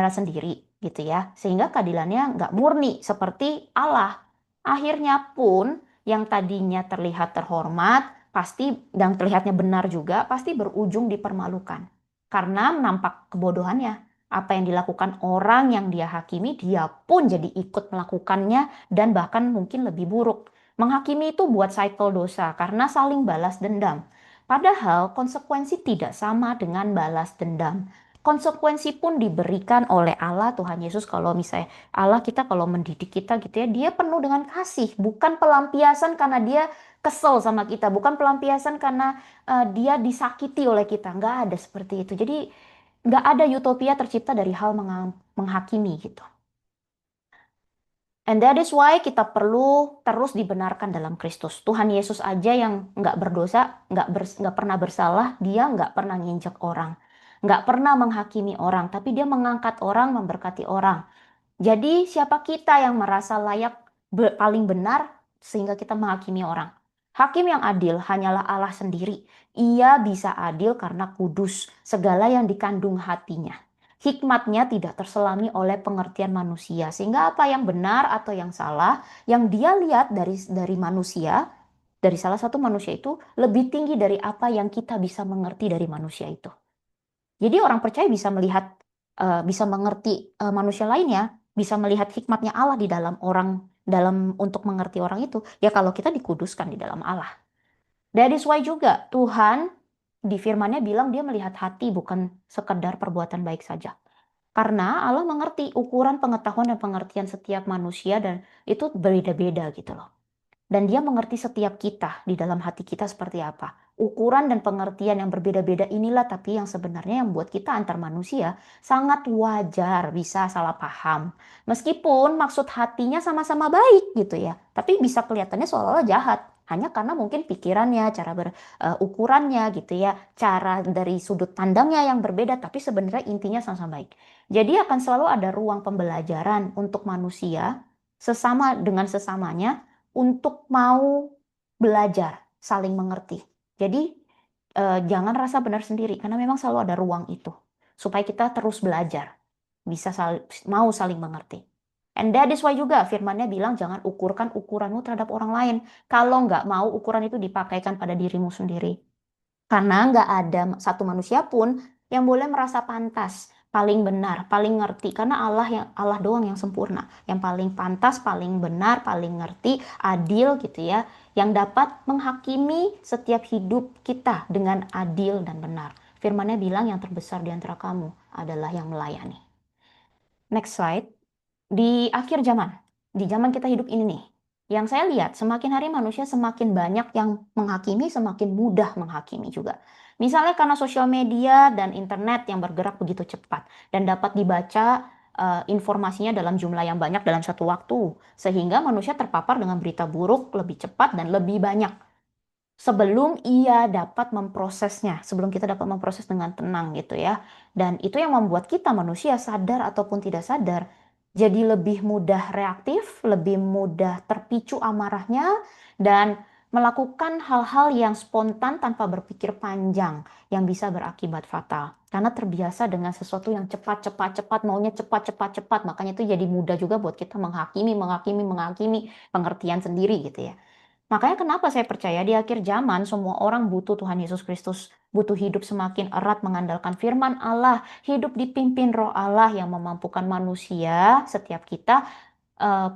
sendiri gitu ya. Sehingga keadilannya nggak murni seperti Allah. Akhirnya pun yang tadinya terlihat terhormat, pasti dan terlihatnya benar juga, pasti berujung dipermalukan. Karena nampak kebodohannya. Apa yang dilakukan orang yang dia hakimi, dia pun jadi ikut melakukannya dan bahkan mungkin lebih buruk. Menghakimi itu buat cycle dosa karena saling balas dendam. Padahal konsekuensi tidak sama dengan balas dendam. Konsekuensi pun diberikan oleh Allah, Tuhan Yesus. Kalau misalnya Allah kita kalau mendidik kita gitu ya, dia penuh dengan kasih. Bukan pelampiasan karena dia kesel sama kita. Bukan pelampiasan karena dia disakiti oleh kita. Nggak ada seperti itu. Jadi nggak ada utopia tercipta dari hal menghakimi gitu. And that is why kita perlu terus dibenarkan dalam Kristus. Tuhan Yesus aja yang nggak berdosa, nggak pernah bersalah, dia nggak pernah nginjek orang. Nggak pernah menghakimi orang, tapi dia mengangkat orang, memberkati orang. Jadi siapa kita yang merasa layak paling benar sehingga kita menghakimi orang? Hakim yang adil hanyalah Allah sendiri. Ia bisa adil karena kudus, segala yang dikandung hatinya. Hikmatnya tidak terselami oleh pengertian manusia, sehingga apa yang benar atau yang salah, yang dia lihat dari manusia, dari salah satu manusia itu lebih tinggi dari apa yang kita bisa mengerti dari manusia itu. Jadi orang percaya bisa melihat, bisa mengerti manusia lainnya, bisa melihat hikmatnya Allah di dalam orang, dalam untuk mengerti orang itu. Ya kalau kita dikuduskan di dalam Allah. That is why juga Tuhan di firman-Nya bilang dia melihat hati bukan sekedar perbuatan baik saja. Karena Allah mengerti ukuran pengetahuan dan pengertian setiap manusia dan itu berbeda-beda gitu loh. Dan dia mengerti setiap kita di dalam hati kita seperti apa. Ukuran dan pengertian yang berbeda-beda inilah tapi yang sebenarnya yang buat kita antar manusia sangat wajar bisa salah paham. Meskipun maksud hatinya sama-sama baik gitu ya. Tapi bisa kelihatannya seolah-olah jahat. Hanya karena mungkin pikirannya, cara ukurannya gitu ya. Cara dari sudut pandangnya yang berbeda tapi sebenarnya intinya sama-sama baik. Jadi akan selalu ada ruang pembelajaran untuk manusia sesama dengan sesamanya untuk mau belajar, saling mengerti. Jadi jangan rasa benar sendiri karena memang selalu ada ruang itu supaya kita terus belajar, bisa mau saling mengerti. And that is why juga firman-Nya bilang jangan ukurkan ukuranmu terhadap orang lain. Kalau nggak mau ukuran itu dipakaikan pada dirimu sendiri. Karena nggak ada satu manusia pun yang boleh merasa pantas, paling benar, paling ngerti. Karena Allah doang yang sempurna, yang paling pantas, paling benar, paling ngerti, adil gitu ya, yang dapat menghakimi setiap hidup kita dengan adil dan benar. Firman-Nya bilang yang terbesar di antara kamu adalah yang melayani. Next slide. Di akhir zaman, di zaman kita hidup ini nih, yang saya lihat semakin hari manusia semakin banyak yang menghakimi, semakin mudah menghakimi juga. Misalnya karena sosial media dan internet yang bergerak begitu cepat dan dapat dibaca informasinya dalam jumlah yang banyak dalam satu waktu, sehingga manusia terpapar dengan berita buruk lebih cepat dan lebih banyak sebelum ia dapat memprosesnya, sebelum kita dapat memproses dengan tenang gitu ya. Dan itu yang membuat kita manusia sadar ataupun tidak sadar jadi lebih mudah reaktif, lebih mudah terpicu amarahnya dan melakukan hal-hal yang spontan tanpa berpikir panjang yang bisa berakibat fatal. Karena terbiasa dengan sesuatu yang cepat, cepat, cepat, maunya cepat, cepat, cepat. Makanya itu jadi mudah juga buat kita menghakimi pengertian sendiri gitu ya. Makanya kenapa saya percaya di akhir zaman semua orang butuh Tuhan Yesus Kristus, butuh hidup semakin erat mengandalkan firman Allah, hidup dipimpin Roh Allah yang memampukan manusia, setiap kita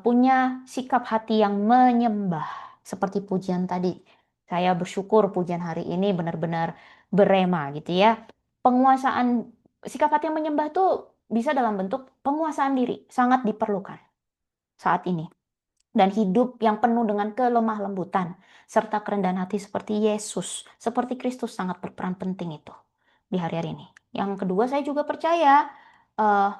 punya sikap hati yang menyembah. Seperti pujian tadi, saya bersyukur pujian hari ini benar-benar berema gitu ya. Penguasaan, sikap hati yang menyembah tuh bisa dalam bentuk penguasaan diri, sangat diperlukan saat ini dan hidup yang penuh dengan kelemah lembutan serta kerendahan hati seperti Yesus, seperti Kristus sangat berperan penting itu di hari-hari ini. Yang kedua, saya juga percaya eh,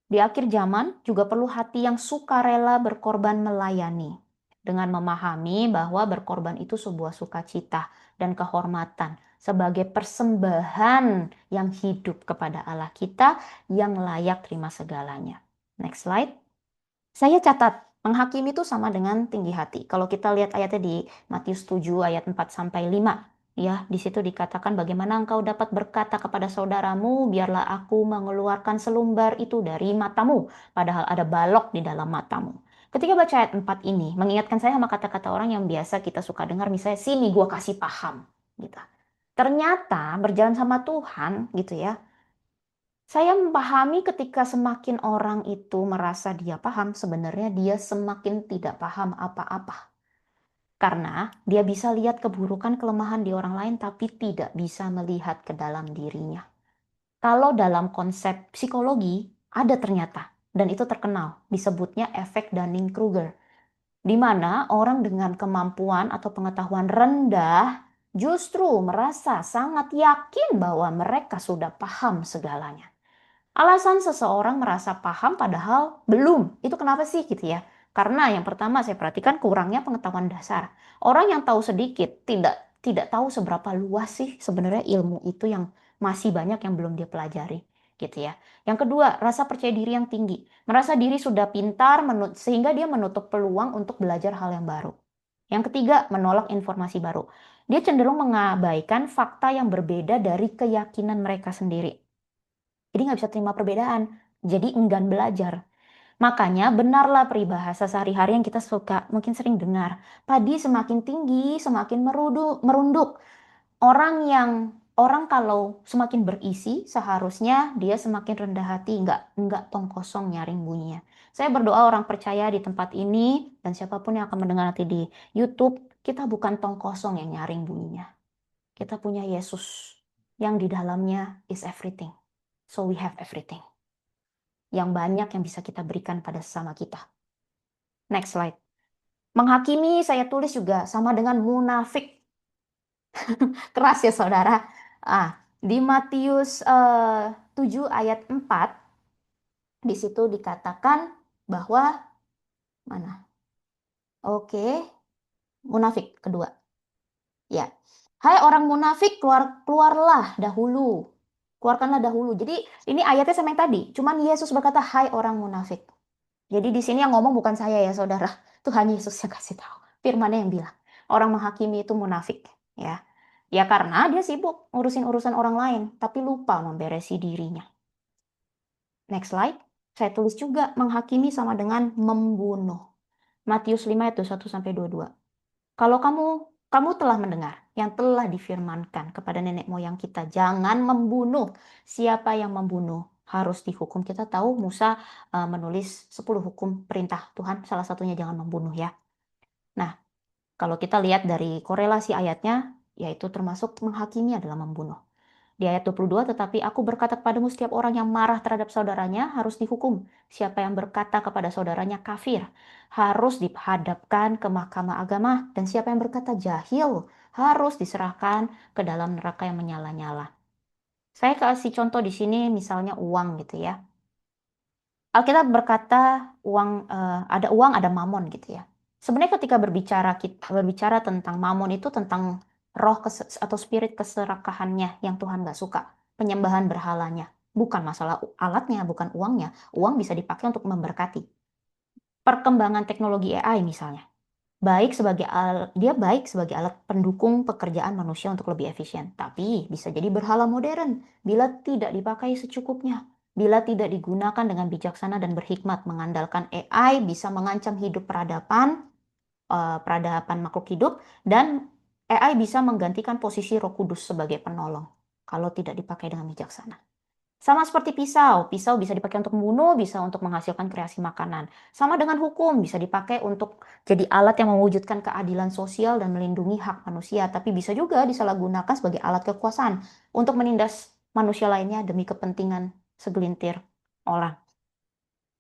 di akhir zaman juga perlu hati yang sukarela berkorban melayani dengan memahami bahwa berkorban itu sebuah sukacita dan kehormatan sebagai persembahan yang hidup kepada Allah kita yang layak terima segalanya. Next slide. Saya catat, menghakimi itu sama dengan tinggi hati. Kalau kita lihat ayatnya di Matius 7 ayat 4 sampai 5, ya, di situ dikatakan bagaimana engkau dapat berkata kepada saudaramu, biarlah aku mengeluarkan selumbar itu dari matamu, padahal ada balok di dalam matamu. Ketika baca ayat 4 ini, mengingatkan saya sama kata-kata orang yang biasa kita suka dengar, misalnya sini gua kasih paham, gitu. Ternyata berjalan sama Tuhan, gitu ya, saya memahami ketika semakin orang itu merasa dia paham, sebenarnya dia semakin tidak paham apa-apa. Karena dia bisa lihat keburukan, kelemahan di orang lain, tapi tidak bisa melihat ke dalam dirinya. Kalau dalam konsep psikologi, ada ternyata, dan itu terkenal, disebutnya efek Dunning-Kruger, di mana orang dengan kemampuan atau pengetahuan rendah justru merasa sangat yakin bahwa mereka sudah paham segalanya. Alasan seseorang merasa paham padahal belum. Itu kenapa sih gitu ya? Karena yang pertama saya perhatikan kurangnya pengetahuan dasar. Orang yang tahu sedikit tidak tahu seberapa luas sih sebenarnya ilmu itu yang masih banyak yang belum dia pelajari. gitu ya. Yang kedua, rasa percaya diri yang tinggi. Merasa diri sudah pintar sehingga dia menutup peluang untuk belajar hal yang baru. Yang ketiga, menolak informasi baru. Dia cenderung mengabaikan fakta yang berbeda dari keyakinan mereka sendiri. Jadi nggak bisa terima perbedaan. Jadi enggan belajar. Makanya benarlah peribahasa sehari-hari yang kita suka mungkin sering dengar. Padi semakin tinggi, semakin merunduk. Orang kalau semakin berisi, seharusnya dia semakin rendah hati, nggak tong kosong nyaring bunyinya. Saya berdoa orang percaya di tempat ini dan siapapun yang akan mendengar nanti di YouTube, kita bukan tong kosong yang nyaring bunyinya. Kita punya Yesus yang di dalamnya is everything. So we have everything. Yang banyak yang bisa kita berikan pada sesama kita. Next slide. Menghakimi saya tulis juga sama dengan munafik. Keras ya saudara. Di Matius 7 ayat 4, di situ dikatakan bahwa, mana? Oke, munafik kedua. Ya. Hai orang munafik, keluarkanlah dahulu. Jadi ini ayatnya sama yang tadi. Cuman Yesus berkata, hai orang munafik. Jadi di sini yang ngomong bukan saya ya saudara. Tuhan Yesus yang kasih tahu. Firman-Nya yang bilang. Orang menghakimi itu munafik. Ya. Ya karena dia sibuk ngurusin urusan orang lain. Tapi lupa memberesi dirinya. Next slide. Saya tulis juga menghakimi sama dengan membunuh. Matius 5 ayat 21-22. Kalau kamu telah mendengar yang telah difirmankan kepada nenek moyang kita, jangan membunuh. Siapa yang membunuh harus dihukum. Kita tahu Musa menulis 10 hukum perintah Tuhan, salah satunya jangan membunuh ya. Nah, kalau kita lihat dari korelasi ayatnya, yaitu termasuk menghakimi adalah membunuh. Di ayat 22, tetapi aku berkata kepadamu, setiap orang yang marah terhadap saudaranya harus dihukum. Siapa yang berkata kepada saudaranya kafir, harus dihadapkan ke mahkamah agama. Dan siapa yang berkata jahil, harus diserahkan ke dalam neraka yang menyala-nyala. Saya kasih contoh di sini misalnya uang gitu ya. Alkitab berkata ada uang, ada mamon gitu ya. Sebenarnya ketika berbicara tentang mamon itu tentang roh atau spirit keserakahannya yang Tuhan gak suka. Penyembahan berhalanya. Bukan masalah alatnya, bukan uangnya. Uang bisa dipakai untuk memberkati. Perkembangan teknologi AI misalnya. Dia baik sebagai alat pendukung pekerjaan manusia untuk lebih efisien. Tapi bisa jadi berhala modern bila tidak dipakai secukupnya. Bila tidak digunakan dengan bijaksana dan berhikmat, mengandalkan AI bisa mengancam hidup peradaban makhluk hidup, dan AI bisa menggantikan posisi Roh Kudus sebagai penolong kalau tidak dipakai dengan bijaksana. Sama seperti pisau bisa dipakai untuk membunuh, bisa untuk menghasilkan kreasi makanan. Sama dengan hukum, bisa dipakai untuk jadi alat yang mewujudkan keadilan sosial dan melindungi hak manusia, tapi bisa juga disalahgunakan sebagai alat kekuasaan untuk menindas manusia lainnya demi kepentingan segelintir orang.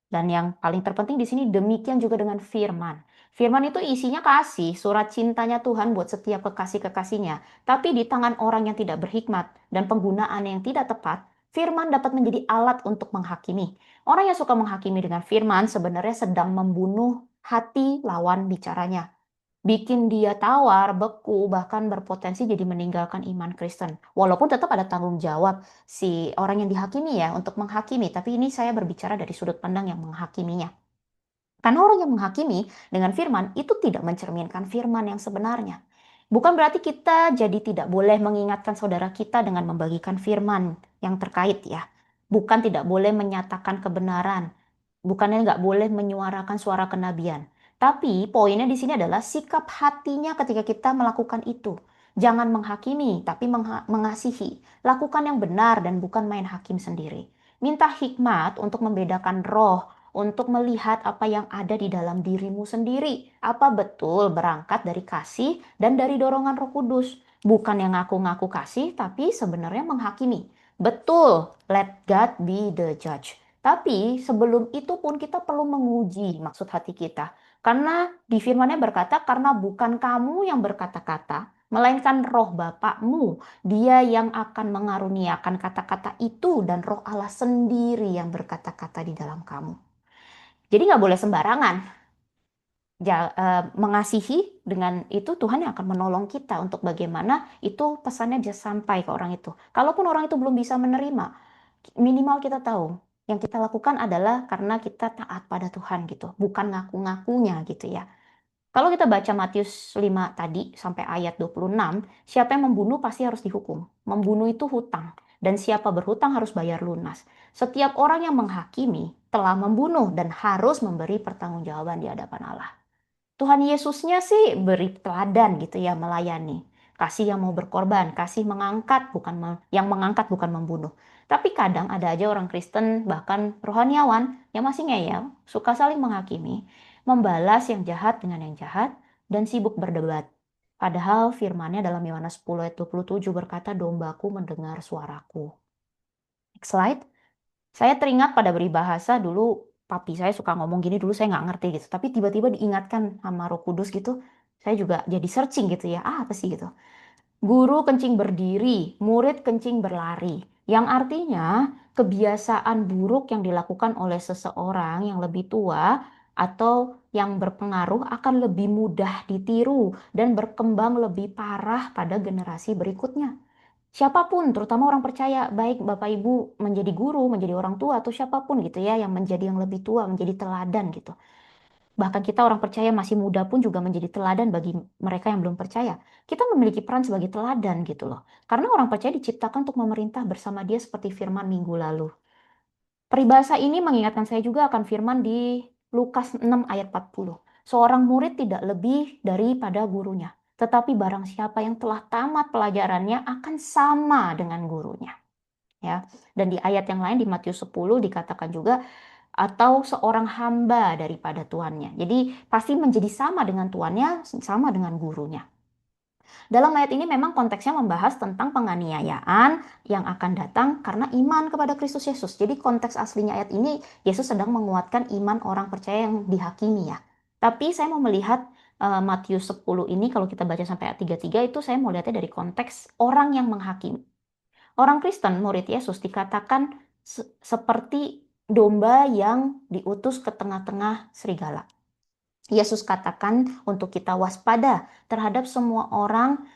Dan yang paling terpenting di sini demikian juga dengan firman. Firman itu isinya kasih, surat cintanya Tuhan buat setiap kekasih-kekasihnya. Tapi di tangan orang yang tidak berhikmat dan penggunaan yang tidak tepat, firman dapat menjadi alat untuk menghakimi. Orang yang suka menghakimi dengan firman sebenarnya sedang membunuh hati lawan bicaranya. Bikin dia tawar, beku, bahkan berpotensi jadi meninggalkan iman Kristen. Walaupun tetap ada tanggung jawab si orang yang dihakimi ya untuk menghakimi. Tapi ini saya berbicara dari sudut pandang yang menghakiminya. Karena orang yang menghakimi dengan firman itu tidak mencerminkan firman yang sebenarnya. Bukan berarti kita jadi tidak boleh mengingatkan saudara kita dengan membagikan firman yang terkait ya. Bukan tidak boleh menyatakan kebenaran. Bukannya nggak boleh menyuarakan suara kenabian. Tapi poinnya di sini adalah sikap hatinya ketika kita melakukan itu. Jangan menghakimi, tapi mengasihi. Lakukan yang benar dan bukan main hakim sendiri. Minta hikmat untuk membedakan roh, untuk melihat apa yang ada di dalam dirimu sendiri. Apa betul berangkat dari kasih dan dari dorongan Roh Kudus. Bukan yang ngaku-ngaku kasih, tapi sebenarnya menghakimi. Betul, let God be the judge. Tapi sebelum itu pun kita perlu menguji maksud hati kita. Karena di firman-Nya berkata, karena bukan kamu yang berkata-kata, melainkan roh Bapakmu, dia yang akan mengaruniakan kata-kata itu, dan roh Allah sendiri yang berkata-kata di dalam kamu. Jadi nggak boleh sembarangan. Mengasihi dengan itu Tuhan yang akan menolong kita untuk bagaimana itu pesannya bisa sampai ke orang itu. Kalaupun orang itu belum bisa menerima, minimal kita tahu yang kita lakukan adalah karena kita taat pada Tuhan gitu, bukan ngaku-ngakunya gitu ya. Kalau kita baca Matius 5 tadi sampai ayat 26, siapa yang membunuh pasti harus dihukum. Membunuh itu hutang, dan siapa berhutang harus bayar lunas. Setiap orang yang menghakimi telah membunuh dan harus memberi pertanggungjawaban di hadapan Allah. Tuhan Yesusnya sih beri teladan gitu ya, melayani. Kasih yang mau berkorban, kasih mengangkat, yang mengangkat bukan membunuh. Tapi kadang ada aja orang Kristen, bahkan rohaniawan, yang masih ngeyel, suka saling menghakimi, membalas yang jahat dengan yang jahat, dan sibuk berdebat. Padahal firmannya dalam Yohanes 10 ayat 27 berkata, dombaku mendengar suaraku. Next slide. Saya teringat pada beribahasa dulu, papi saya suka ngomong gini, dulu saya nggak ngerti gitu. Tapi tiba-tiba diingatkan sama Roh Kudus gitu, saya juga jadi searching gitu ya, apa sih gitu. Guru kencing berdiri, murid kencing berlari. Yang artinya kebiasaan buruk yang dilakukan oleh seseorang yang lebih tua atau yang berpengaruh akan lebih mudah ditiru dan berkembang lebih parah pada generasi berikutnya. Siapapun, terutama orang percaya, baik Bapak Ibu menjadi guru, menjadi orang tua, atau siapapun gitu ya, yang menjadi yang lebih tua, menjadi teladan gitu. Bahkan kita orang percaya masih muda pun juga menjadi teladan bagi mereka yang belum percaya. Kita memiliki peran sebagai teladan gitu loh. Karena orang percaya diciptakan untuk memerintah bersama dia seperti firman minggu lalu. Peribahasa ini mengingatkan saya juga akan firman di Lukas 6 ayat 40. Seorang murid tidak lebih daripada gurunya. Tetapi barang siapa yang telah tamat pelajarannya akan sama dengan gurunya. Ya. Dan di ayat yang lain di Matius 10 dikatakan juga atau seorang hamba daripada tuannya. Jadi pasti menjadi sama dengan tuannya, sama dengan gurunya. Dalam ayat ini memang konteksnya membahas tentang penganiayaan yang akan datang karena iman kepada Kristus Yesus. Jadi konteks aslinya ayat ini Yesus sedang menguatkan iman orang percaya yang dihakimi ya. Tapi saya mau melihat Matius 10 ini kalau kita baca sampai ayat 33 itu saya mau lihatnya dari konteks orang yang menghakimi. Orang Kristen, murid Yesus dikatakan seperti domba yang diutus ke tengah-tengah serigala. Yesus katakan untuk kita waspada terhadap semua orang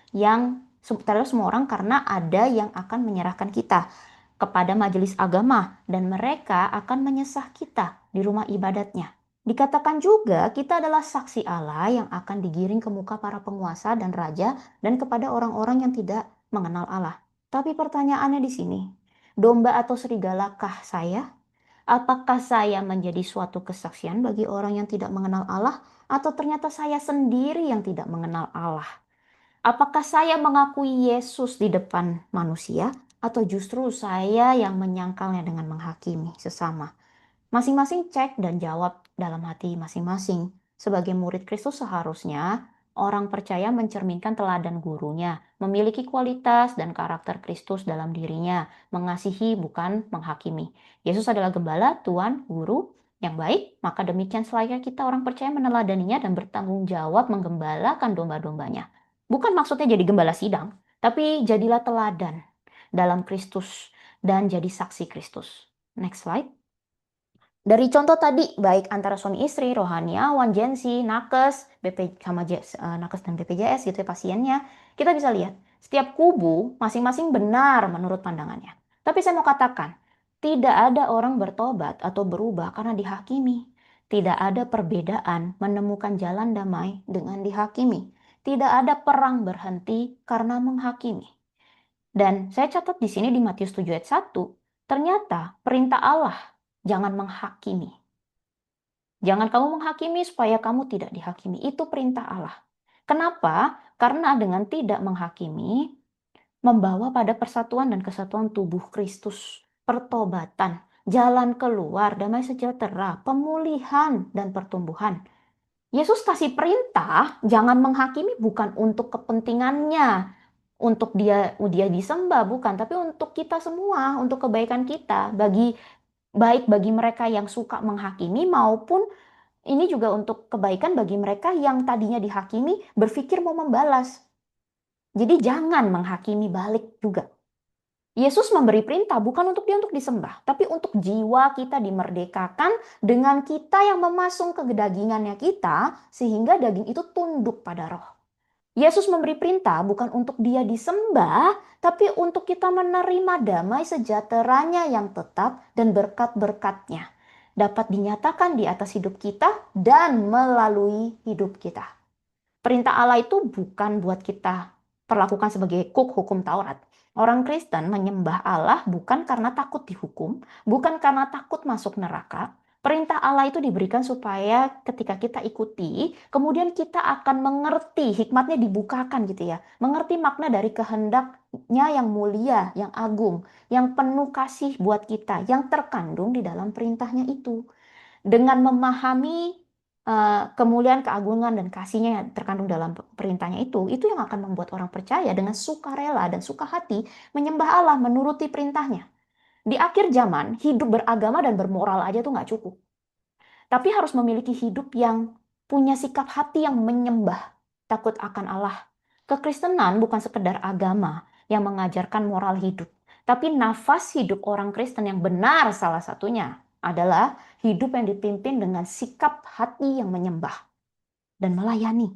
karena ada yang akan menyerahkan kita kepada majelis agama dan mereka akan menyesah kita di rumah ibadatnya. Dikatakan juga kita adalah saksi Allah yang akan digiring ke muka para penguasa dan raja dan kepada orang-orang yang tidak mengenal Allah. Tapi pertanyaannya di sini, domba atau serigalakah saya? Apakah saya menjadi suatu kesaksian bagi orang yang tidak mengenal Allah, atau ternyata saya sendiri yang tidak mengenal Allah? Apakah saya mengakui Yesus di depan manusia, atau justru saya yang menyangkalnya dengan menghakimi sesama? Masing-masing cek dan jawab dalam hati masing-masing. Sebagai murid Kristus seharusnya orang percaya mencerminkan teladan gurunya, memiliki kualitas dan karakter Kristus dalam dirinya, mengasihi bukan menghakimi. Yesus adalah gembala, tuan, guru yang baik, maka demikian selayaknya kita orang percaya meneladaninya dan bertanggung jawab menggembalakan domba-dombanya. Bukan maksudnya jadi gembala sidang, tapi jadilah teladan dalam Kristus dan jadi saksi Kristus. Next slide. Dari contoh tadi, baik antara suami istri, rohaniawan, jensi, nakes, nakes dan BPJS gitu ya pasiennya, kita bisa lihat setiap kubu masing-masing benar menurut pandangannya. Tapi saya mau katakan, tidak ada orang bertobat atau berubah karena dihakimi. Tidak ada perbedaan menemukan jalan damai dengan dihakimi. Tidak ada perang berhenti karena menghakimi. Dan saya catat di sini di Matius 7 ayat 1, ternyata perintah Allah jangan menghakimi. Jangan kamu menghakimi supaya kamu tidak dihakimi. Itu perintah Allah. Kenapa? Karena dengan tidak menghakimi, membawa pada persatuan dan kesatuan tubuh Kristus. Pertobatan, jalan keluar, damai sejahtera, pemulihan, dan pertumbuhan. Yesus kasih perintah, jangan menghakimi bukan untuk kepentingannya, untuk dia disembah, bukan. Tapi untuk kita semua, untuk kebaikan kita, baik bagi mereka yang suka menghakimi maupun ini juga untuk kebaikan bagi mereka yang tadinya dihakimi berpikir mau membalas. Jadi jangan menghakimi balik juga. Yesus memberi perintah bukan untuk dia untuk disembah, tapi untuk jiwa kita dimerdekakan dengan kita yang memasung ke dagingannya kita sehingga daging itu tunduk pada roh. Yesus memberi perintah bukan untuk dia disembah, tapi untuk kita menerima damai sejahteranya yang tetap dan berkat-berkatnya dapat dinyatakan di atas hidup kita dan melalui hidup kita. Perintah Allah itu bukan buat kita perlakukan sebagai kuk hukum Taurat. Orang Kristen menyembah Allah bukan karena takut dihukum, bukan karena takut masuk neraka. Perintah Allah itu diberikan supaya ketika kita ikuti, kemudian kita akan mengerti, hikmatnya dibukakan gitu ya. Mengerti makna dari kehendaknya yang mulia, yang agung, yang penuh kasih buat kita, yang terkandung di dalam perintahnya itu. Dengan memahami kemuliaan, keagungan, dan kasihnya yang terkandung dalam perintahnya itu yang akan membuat orang percaya dengan sukarela dan suka hati menyembah Allah, menuruti perintahnya. Di akhir zaman, hidup beragama dan bermoral aja tuh nggak cukup. Tapi harus memiliki hidup yang punya sikap hati yang menyembah, takut akan Allah. Kekristenan bukan sekedar agama yang mengajarkan moral hidup, tapi nafas hidup orang Kristen yang benar salah satunya adalah hidup yang dipimpin dengan sikap hati yang menyembah dan melayani.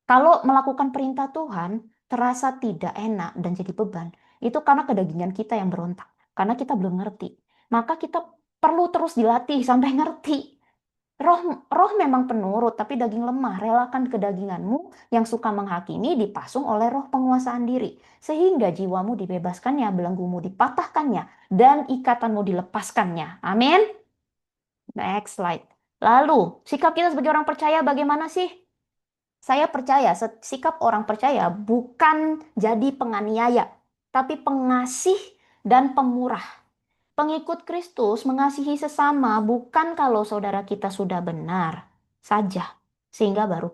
Kalau melakukan perintah Tuhan terasa tidak enak dan jadi beban, itu karena kedagingan kita yang berontak, karena kita belum ngerti. Maka kita perlu terus dilatih sampai ngerti. Roh memang penurut, tapi daging lemah. Relakan kedaginganmu yang suka menghakimi dipasung oleh roh penguasaan diri. Sehingga jiwamu dibebaskannya, belenggumu dipatahkannya, dan ikatanmu dilepaskannya. Amin. Next slide. Lalu, sikap kita sebagai orang percaya bagaimana sih? Saya percaya, sikap orang percaya bukan jadi penganiaya, tapi pengasih dan pemurah. Pengikut Kristus mengasihi sesama bukan kalau saudara kita sudah benar saja, sehingga baru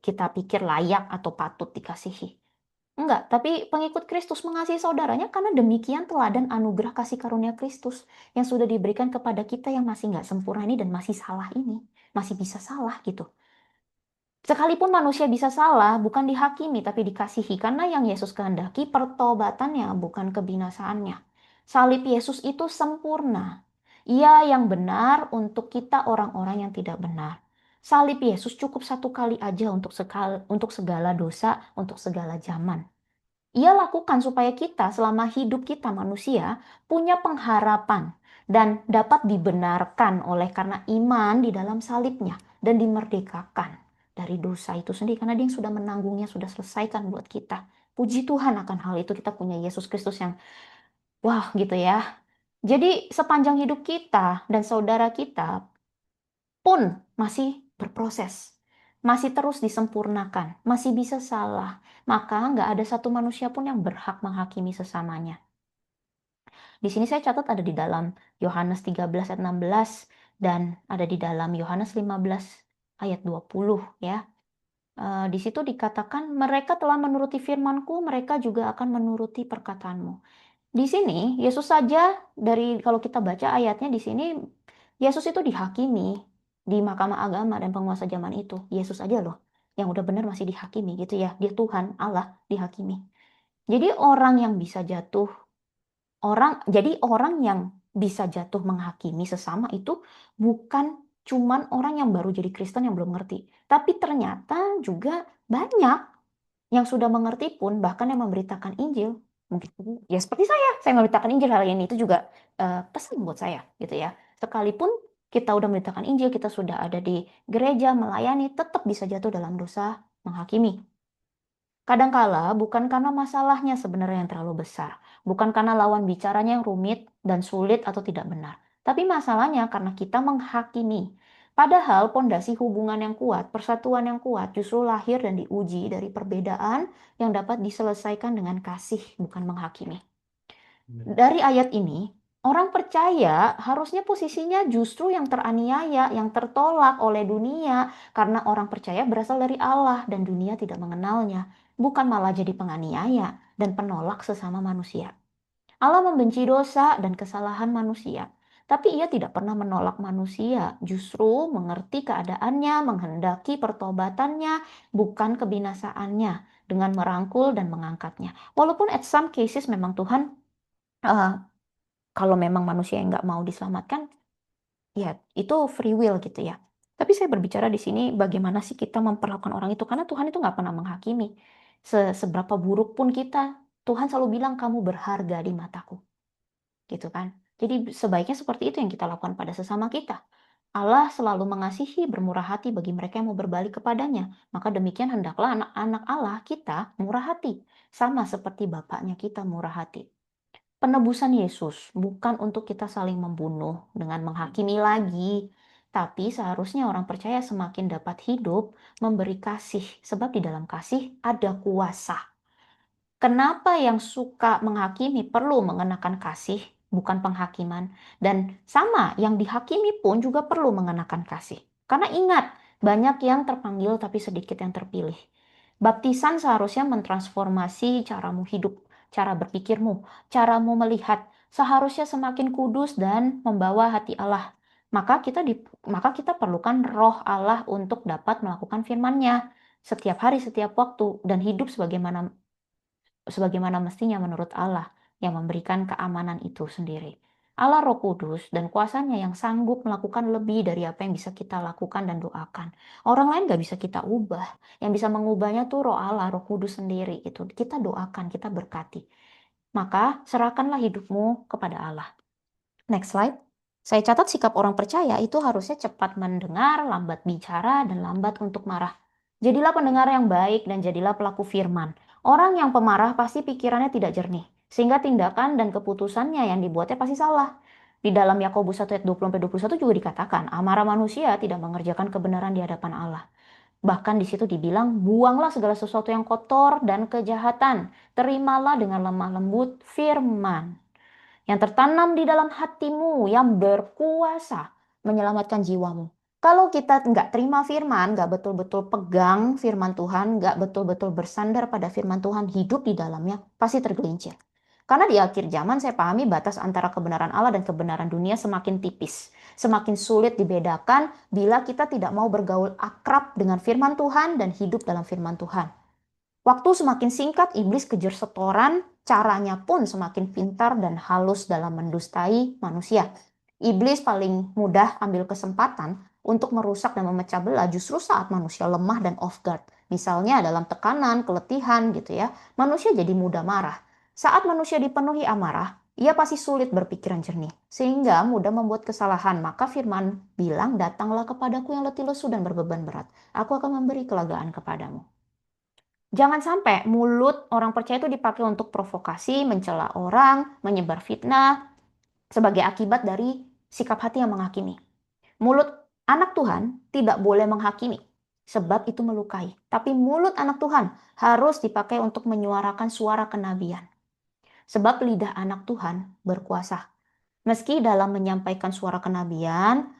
kita pikir layak atau patut dikasihi. Enggak, tapi pengikut Kristus mengasihi saudaranya karena demikian teladan anugerah kasih karunia Kristus yang sudah diberikan kepada kita yang masih nggak sempurna ini dan masih salah ini, masih bisa salah gitu. Sekalipun manusia bisa salah, bukan dihakimi tapi dikasihi. Karena yang Yesus kehendaki pertobatannya, bukan kebinasaannya. Salib Yesus itu sempurna. Ia yang benar untuk kita orang-orang yang tidak benar. Salib Yesus cukup satu kali aja untuk segala dosa, untuk segala zaman. Ia lakukan supaya kita selama hidup kita manusia punya pengharapan dan dapat dibenarkan oleh karena iman di dalam salibnya dan dimerdekakan dari dosa itu sendiri karena dia yang sudah menanggungnya, sudah selesaikan buat kita. Puji Tuhan akan hal itu, kita punya Yesus Kristus yang wah gitu ya. Jadi sepanjang hidup kita dan saudara kita pun masih berproses, masih terus disempurnakan, masih bisa salah, maka nggak ada satu manusia pun yang berhak menghakimi sesamanya. Di sini saya catat ada di dalam Yohanes 13 ayat 16 dan ada di dalam Yohanes 15 ayat 20 ya. Di situ dikatakan mereka telah menuruti firman-Ku, mereka juga akan menuruti perkataanmu. Di sini Yesus saja kalau kita baca ayatnya di sini Yesus itu dihakimi di mahkamah agama dan penguasa zaman itu. Yesus aja loh yang udah benar masih dihakimi gitu ya. Dia Tuhan, Allah dihakimi. Jadi orang yang bisa jatuh orang yang bisa jatuh menghakimi sesama itu bukan cuman orang yang baru jadi Kristen yang belum ngerti, tapi ternyata juga banyak yang sudah mengerti pun bahkan yang memberitakan Injil. Mungkin ya seperti saya memberitakan Injil hari ini itu juga pesan buat saya gitu ya. Sekalipun kita udah memberitakan Injil, kita sudah ada di gereja melayani, tetap bisa jatuh dalam dosa menghakimi. Kadangkala bukan karena masalahnya sebenarnya yang terlalu besar, bukan karena lawan bicaranya yang rumit dan sulit atau tidak benar, tapi masalahnya karena kita menghakimi. Padahal pondasi hubungan yang kuat, persatuan yang kuat justru lahir dan diuji dari perbedaan yang dapat diselesaikan dengan kasih, bukan menghakimi. Dari ayat ini, orang percaya harusnya posisinya justru yang teraniaya, yang tertolak oleh dunia, karena orang percaya berasal dari Allah dan dunia tidak mengenalnya, bukan malah jadi penganiaya dan penolak sesama manusia. Allah membenci dosa dan kesalahan manusia, tapi Ia tidak pernah menolak manusia, justru mengerti keadaannya, menghendaki pertobatannya, bukan kebinasaannya, dengan merangkul dan mengangkatnya. Walaupun at some cases memang Tuhan kalau memang manusia yang nggak mau diselamatkan, ya itu free will gitu ya. Tapi saya berbicara di sini bagaimana sih kita memperlakukan orang itu, karena Tuhan itu nggak pernah menghakimi. Seberapa buruk pun kita, Tuhan selalu bilang kamu berharga di mataku, gitu kan. Jadi sebaiknya seperti itu yang kita lakukan pada sesama kita. Allah selalu mengasihi, bermurah hati bagi mereka yang mau berbalik kepadanya. Maka demikian hendaklah anak-anak Allah kita murah hati, sama seperti Bapaknya kita murah hati. Penebusan Yesus bukan untuk kita saling membunuh dengan menghakimi lagi, tapi seharusnya orang percaya semakin dapat hidup memberi kasih, sebab di dalam kasih ada kuasa. Kenapa yang suka menghakimi perlu mengenakan kasih, bukan penghakiman? Dan sama, yang dihakimi pun juga perlu mengenakan kasih. Karena ingat, banyak yang terpanggil tapi sedikit yang terpilih. Baptisan seharusnya mentransformasi caramu hidup, cara berpikirmu, caramu melihat. Seharusnya semakin kudus dan membawa hati Allah. Maka kita perlukan roh Allah untuk dapat melakukan firman-Nya setiap hari, setiap waktu, dan hidup sebagaimana mestinya menurut Allah yang memberikan keamanan itu sendiri. Allah Roh Kudus dan kuasanya yang sanggup melakukan lebih dari apa yang bisa kita lakukan dan doakan. Orang lain gak bisa kita ubah. Yang bisa mengubahnya tuh Roh Allah, Roh Kudus sendiri gitu. Kita doakan, kita berkati. Maka serahkanlah hidupmu kepada Allah. Next slide. Saya catat sikap orang percaya itu harusnya cepat mendengar, lambat bicara, dan lambat untuk marah. Jadilah pendengar yang baik dan jadilah pelaku firman. Orang yang pemarah pasti pikirannya tidak jernih, sehingga tindakan dan keputusannya yang dibuatnya pasti salah. Di dalam Yakobus 1 ayat 20-21 juga dikatakan, amarah manusia tidak mengerjakan kebenaran di hadapan Allah. Bahkan di situ dibilang, buanglah segala sesuatu yang kotor dan kejahatan. Terimalah dengan lemah lembut firman yang tertanam di dalam hatimu yang berkuasa menyelamatkan jiwamu. Kalau kita nggak terima firman, nggak betul-betul pegang firman Tuhan, nggak betul-betul bersandar pada firman Tuhan, hidup di dalamnya, pasti tergelincir. Karena di akhir zaman saya pahami batas antara kebenaran Allah dan kebenaran dunia semakin tipis. Semakin sulit dibedakan bila kita tidak mau bergaul akrab dengan firman Tuhan dan hidup dalam firman Tuhan. Waktu semakin singkat, iblis kejar setoran, caranya pun semakin pintar dan halus dalam mendustai manusia. Iblis paling mudah ambil kesempatan untuk merusak dan memecah belah justru saat manusia lemah dan off guard. Misalnya dalam tekanan, keletihan gitu ya, manusia jadi mudah marah. Saat manusia dipenuhi amarah, ia pasti sulit berpikiran jernih, sehingga mudah membuat kesalahan. Maka firman bilang, datanglah kepadaku yang letih lesu dan berbeban berat. Aku akan memberi kelegaan kepadamu. Jangan sampai mulut orang percaya itu dipakai untuk provokasi, mencela orang, menyebar fitnah, sebagai akibat dari sikap hati yang menghakimi. Mulut anak Tuhan tidak boleh menghakimi, sebab itu melukai. Tapi mulut anak Tuhan harus dipakai untuk menyuarakan suara kenabian. Sebab lidah anak Tuhan berkuasa. Meski dalam menyampaikan suara kenabian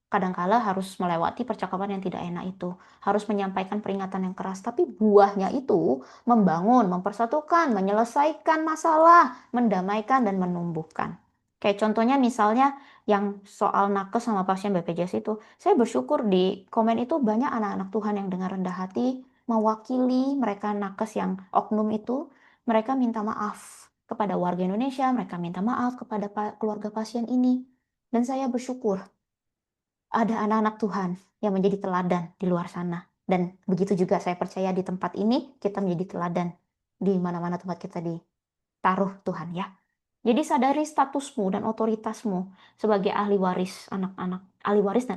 kadangkala harus melewati percakapan yang tidak enak itu, harus menyampaikan peringatan yang keras, tapi buahnya itu membangun, mempersatukan, menyelesaikan masalah, mendamaikan dan menumbuhkan. Kayak contohnya misalnya yang soal nakes sama pasien BPJS itu, saya bersyukur di komen itu banyak anak-anak Tuhan yang dengan rendah hati mewakili mereka nakes yang oknum itu, mereka minta maaf kepada warga Indonesia, mereka minta maaf kepada keluarga pasien ini. Dan saya bersyukur ada anak-anak Tuhan yang menjadi teladan di luar sana. Dan begitu juga saya percaya di tempat ini kita menjadi teladan di mana-mana tempat kita ditaruh Tuhan ya. Jadi sadari statusmu dan otoritasmu sebagai ahli waris dan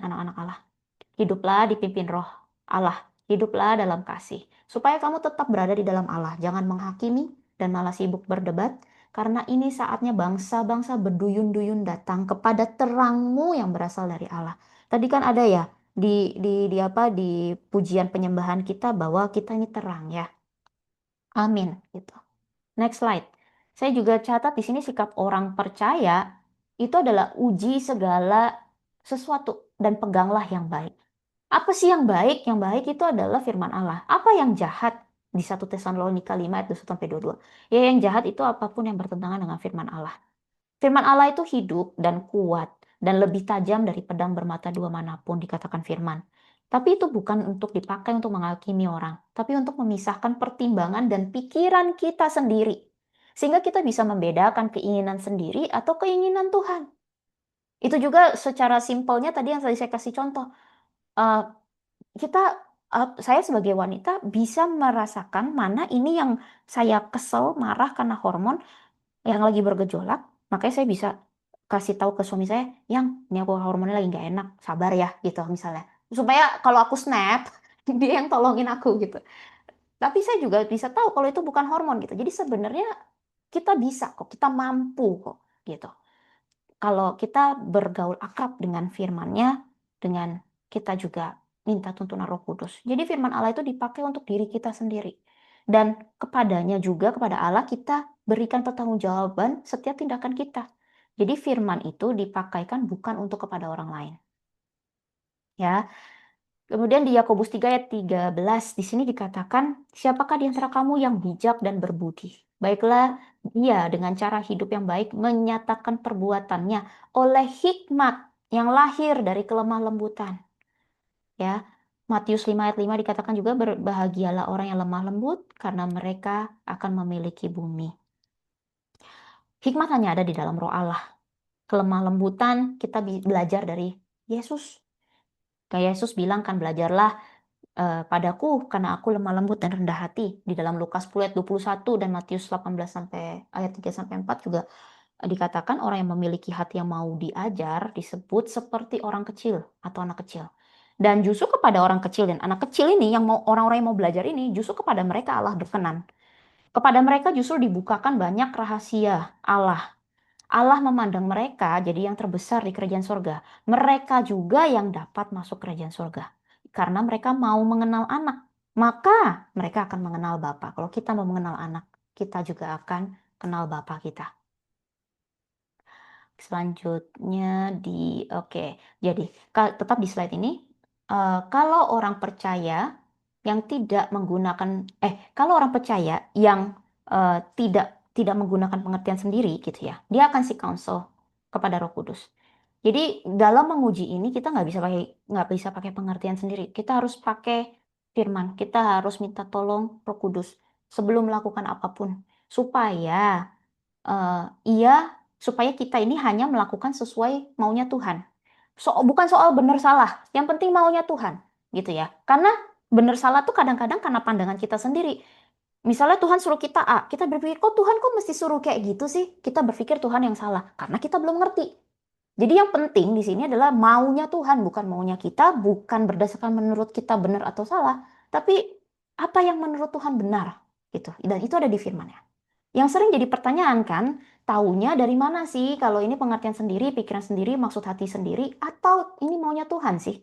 anak-anak Allah. Hiduplah dipimpin roh Allah, hiduplah dalam kasih. Supaya kamu tetap berada di dalam Allah, jangan menghakimi dan malah sibuk berdebat, karena ini saatnya bangsa-bangsa berduyun-duyun datang kepada terangmu yang berasal dari Allah. Tadi kan ada ya di pujian penyembahan kita bahwa kita ini terang ya. Amin gitu. Next slide. Saya juga catat di sini sikap orang percaya itu adalah uji segala sesuatu dan peganglah yang baik. Apa sih yang baik? Yang baik itu adalah firman Allah. Apa yang jahat? Di 1 Tesalonika 5 ayat 21-22. Ya, yang jahat itu apapun yang bertentangan dengan firman Allah. Firman Allah itu hidup dan kuat dan lebih tajam dari pedang bermata dua manapun dikatakan firman. Tapi itu bukan untuk dipakai untuk menghakimi orang, tapi untuk memisahkan pertimbangan dan pikiran kita sendiri. Sehingga kita bisa membedakan keinginan sendiri atau keinginan Tuhan. Itu juga secara simpelnya tadi yang saya kasih contoh. eh, saya sebagai wanita bisa merasakan mana ini yang saya kesel, marah karena hormon yang lagi bergejolak. Makanya saya bisa kasih tahu ke suami saya, yang ini aku hormonnya lagi nggak enak, sabar ya gitu misalnya. Supaya kalau aku snap, dia yang tolongin aku gitu. Tapi saya juga bisa tahu kalau itu bukan hormon gitu. Jadi sebenarnya kita bisa kok, kita mampu kok gitu. Kalau kita bergaul akrab dengan firman-Nya, dengan kita juga minta tuntunan Roh Kudus. Jadi firman Allah itu dipakai untuk diri kita sendiri. Dan kepadanya juga, kepada Allah kita berikan pertanggungjawaban setiap tindakan kita. Jadi firman itu dipakaikan bukan untuk kepada orang lain. Ya. Kemudian di Yakobus 3 ayat 13 di sini dikatakan, siapakah di antara kamu yang bijak dan berbudi? Baiklah dia dengan cara hidup yang baik menyatakan perbuatannya oleh hikmat yang lahir dari kelemah lembutan. Ya, Matius 5 ayat 5 dikatakan juga, berbahagialah orang yang lemah lembut karena mereka akan memiliki bumi. Hikmat hanya ada di dalam Roh Allah. Kelemah lembutan kita belajar dari Yesus. Kayak Yesus bilang kan, belajarlah padaku karena aku lemah lembut dan rendah hati. Di dalam Lukas 10 ayat 21 dan Matius 18 sampai ayat 3 sampai 4 juga dikatakan orang yang memiliki hati yang mau diajar disebut seperti orang kecil atau anak kecil. Dan justru kepada orang kecil dan anak kecil ini, yang mau orang-orang yang mau belajar ini, justru kepada mereka Allah berkenan. Kepada mereka justru dibukakan banyak rahasia Allah. Allah memandang mereka jadi yang terbesar di kerajaan surga. Mereka juga yang dapat masuk kerajaan surga. Karena mereka mau mengenal anak, maka mereka akan mengenal Bapa. Kalau kita mau mengenal anak, kita juga akan kenal Bapa kita. Selanjutnya oke. Jadi tetap di slide ini, kalau orang percaya yang tidak menggunakan, kalau orang percaya yang tidak menggunakan pengertian sendiri gitu ya, dia akan seek counsel kepada Roh Kudus. Jadi dalam menguji ini kita nggak bisa pakai pengertian sendiri. Kita harus pakai firman. Kita harus minta tolong Roh Kudus sebelum melakukan apapun, supaya supaya kita ini hanya melakukan sesuai maunya Tuhan. Bukan soal benar salah, yang penting maunya Tuhan, gitu ya. Karena benar salah tuh kadang-kadang karena pandangan kita sendiri. Misalnya Tuhan suruh kita A, kita berpikir, kok Tuhan kok mesti suruh kayak gitu sih? Kita berpikir Tuhan yang salah, karena kita belum ngerti. Jadi yang penting di sini adalah maunya Tuhan, bukan maunya kita, bukan berdasarkan menurut kita benar atau salah, tapi apa yang menurut Tuhan benar, gitu. Dan itu ada di firman-Nya. Yang sering jadi pertanyaan kan, taunya dari mana sih kalau ini pengertian sendiri, pikiran sendiri, maksud hati sendiri, atau ini maunya Tuhan sih?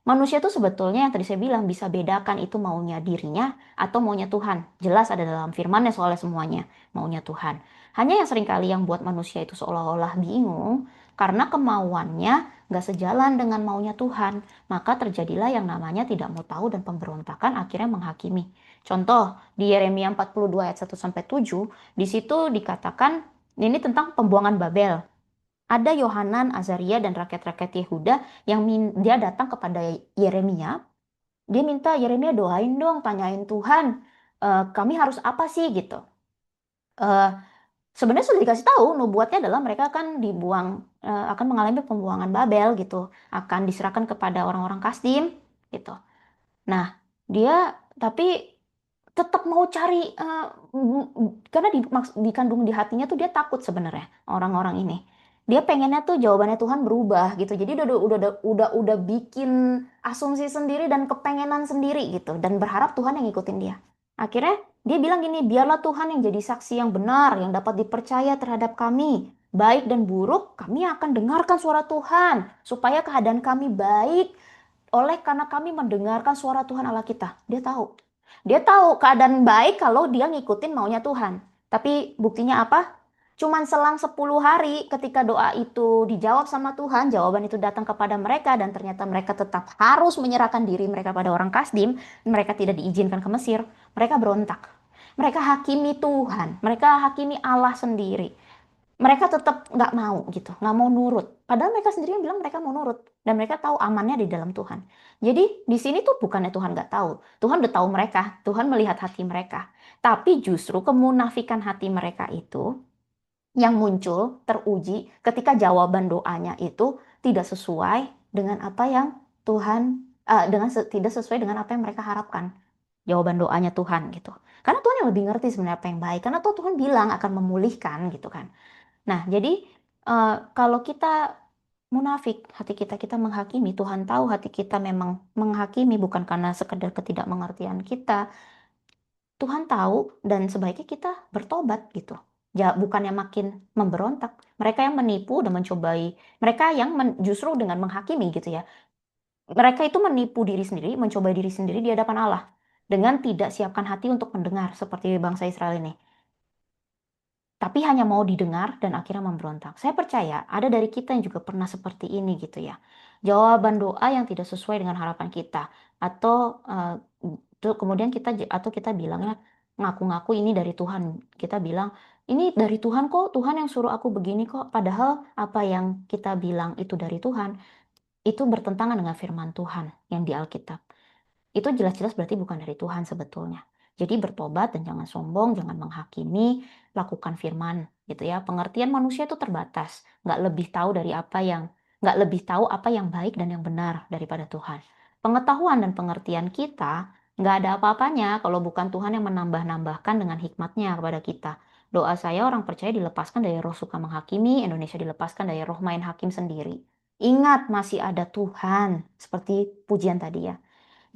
Manusia itu sebetulnya yang tadi saya bilang bisa bedakan itu maunya dirinya atau maunya Tuhan. Jelas ada dalam firman-Nya soalnya semuanya maunya Tuhan. Hanya yang seringkali yang buat manusia itu seolah-olah bingung karena kemauannya nggak sejalan dengan maunya Tuhan. Maka terjadilah yang namanya tidak mau tahu dan pemberontakan akhirnya menghakimi. Contoh di Yeremia 42 ayat 1-7, di situ dikatakan ini tentang pembuangan Babel. Ada Yohanan, Azaria, dan rakyat-rakyat Yehuda yang dia datang kepada Yeremia. Dia minta, Yeremia doain dong, tanyain Tuhan, kami harus apa sih gitu. Sebenarnya sudah dikasih tahu, nubuatnya adalah mereka akan dibuang, akan mengalami pembuangan Babel gitu, akan diserahkan kepada orang-orang Kasdim gitu. Nah, dia tapi tetap mau cari, karena dikandung di hatinya tuh dia takut sebenarnya orang-orang ini. Dia pengennya tuh jawabannya Tuhan berubah gitu. Jadi udah bikin asumsi sendiri dan kepengenan sendiri gitu, dan berharap Tuhan yang ngikutin dia. Akhirnya dia bilang gini, biarlah Tuhan yang jadi saksi yang benar, yang dapat dipercaya terhadap kami. Baik dan buruk, kami akan dengarkan suara Tuhan, supaya keadaan kami baik oleh karena kami mendengarkan suara Tuhan Allah kita. Dia tahu. Dia tahu keadaan baik kalau dia ngikutin maunya Tuhan. Tapi buktinya apa? Cuman selang 10 hari ketika doa itu dijawab sama Tuhan, jawaban itu datang kepada mereka dan ternyata mereka tetap harus menyerahkan diri mereka pada orang Kasdim, mereka tidak diizinkan ke Mesir, mereka berontak. Mereka hakimi Tuhan, mereka hakimi Allah sendiri. Mereka tetap nggak mau gitu, nggak mau nurut. Padahal mereka sendiri yang bilang mereka mau nurut dan mereka tahu amannya di dalam Tuhan. Jadi di sini tuh bukannya Tuhan nggak tahu, Tuhan udah tahu mereka, Tuhan melihat hati mereka. Tapi justru kemunafikan hati mereka itu yang muncul, teruji ketika jawaban doanya itu tidak sesuai dengan apa yang Tuhan tidak sesuai dengan apa yang mereka harapkan. Jawaban doanya Tuhan gitu. Karena Tuhan yang lebih ngerti sebenarnya apa yang baik. Karena Tuhan bilang akan memulihkan gitu kan. Nah, jadi kalau kita munafik, hati kita menghakimi, Tuhan tahu hati kita memang menghakimi bukan karena sekedar ketidakmengertian kita. Tuhan tahu dan sebaiknya kita bertobat gitu. Bukannya makin memberontak. Mereka yang menipu dan mencobai, mereka yang justru dengan menghakimi gitu ya. Mereka itu menipu diri sendiri, mencobai diri sendiri di hadapan Allah. Dengan tidak siapkan hati untuk mendengar seperti bangsa Israel ini. Tapi hanya mau didengar dan akhirnya memberontak. Saya percaya ada dari kita yang juga pernah seperti ini gitu ya. Jawaban doa yang tidak sesuai dengan harapan kita atau kemudian kita bilangnya ngaku-ngaku ini dari Tuhan. Kita bilang ini dari Tuhan kok, Tuhan yang suruh aku begini kok. Padahal apa yang kita bilang itu dari Tuhan itu bertentangan dengan firman Tuhan yang di Alkitab. Itu jelas-jelas berarti bukan dari Tuhan sebetulnya. Jadi bertobat dan jangan sombong, jangan menghakimi, lakukan firman gitu ya. Pengertian manusia itu terbatas, nggak lebih tahu apa yang baik dan yang benar daripada Tuhan. Pengetahuan dan pengertian kita nggak ada apa-apanya kalau bukan Tuhan yang menambah-nambahkan dengan hikmatnya kepada kita. Doa saya orang percaya dilepaskan dari roh suka menghakimi, Indonesia dilepaskan dari roh main hakim sendiri. Ingat masih ada Tuhan, seperti pujian tadi ya.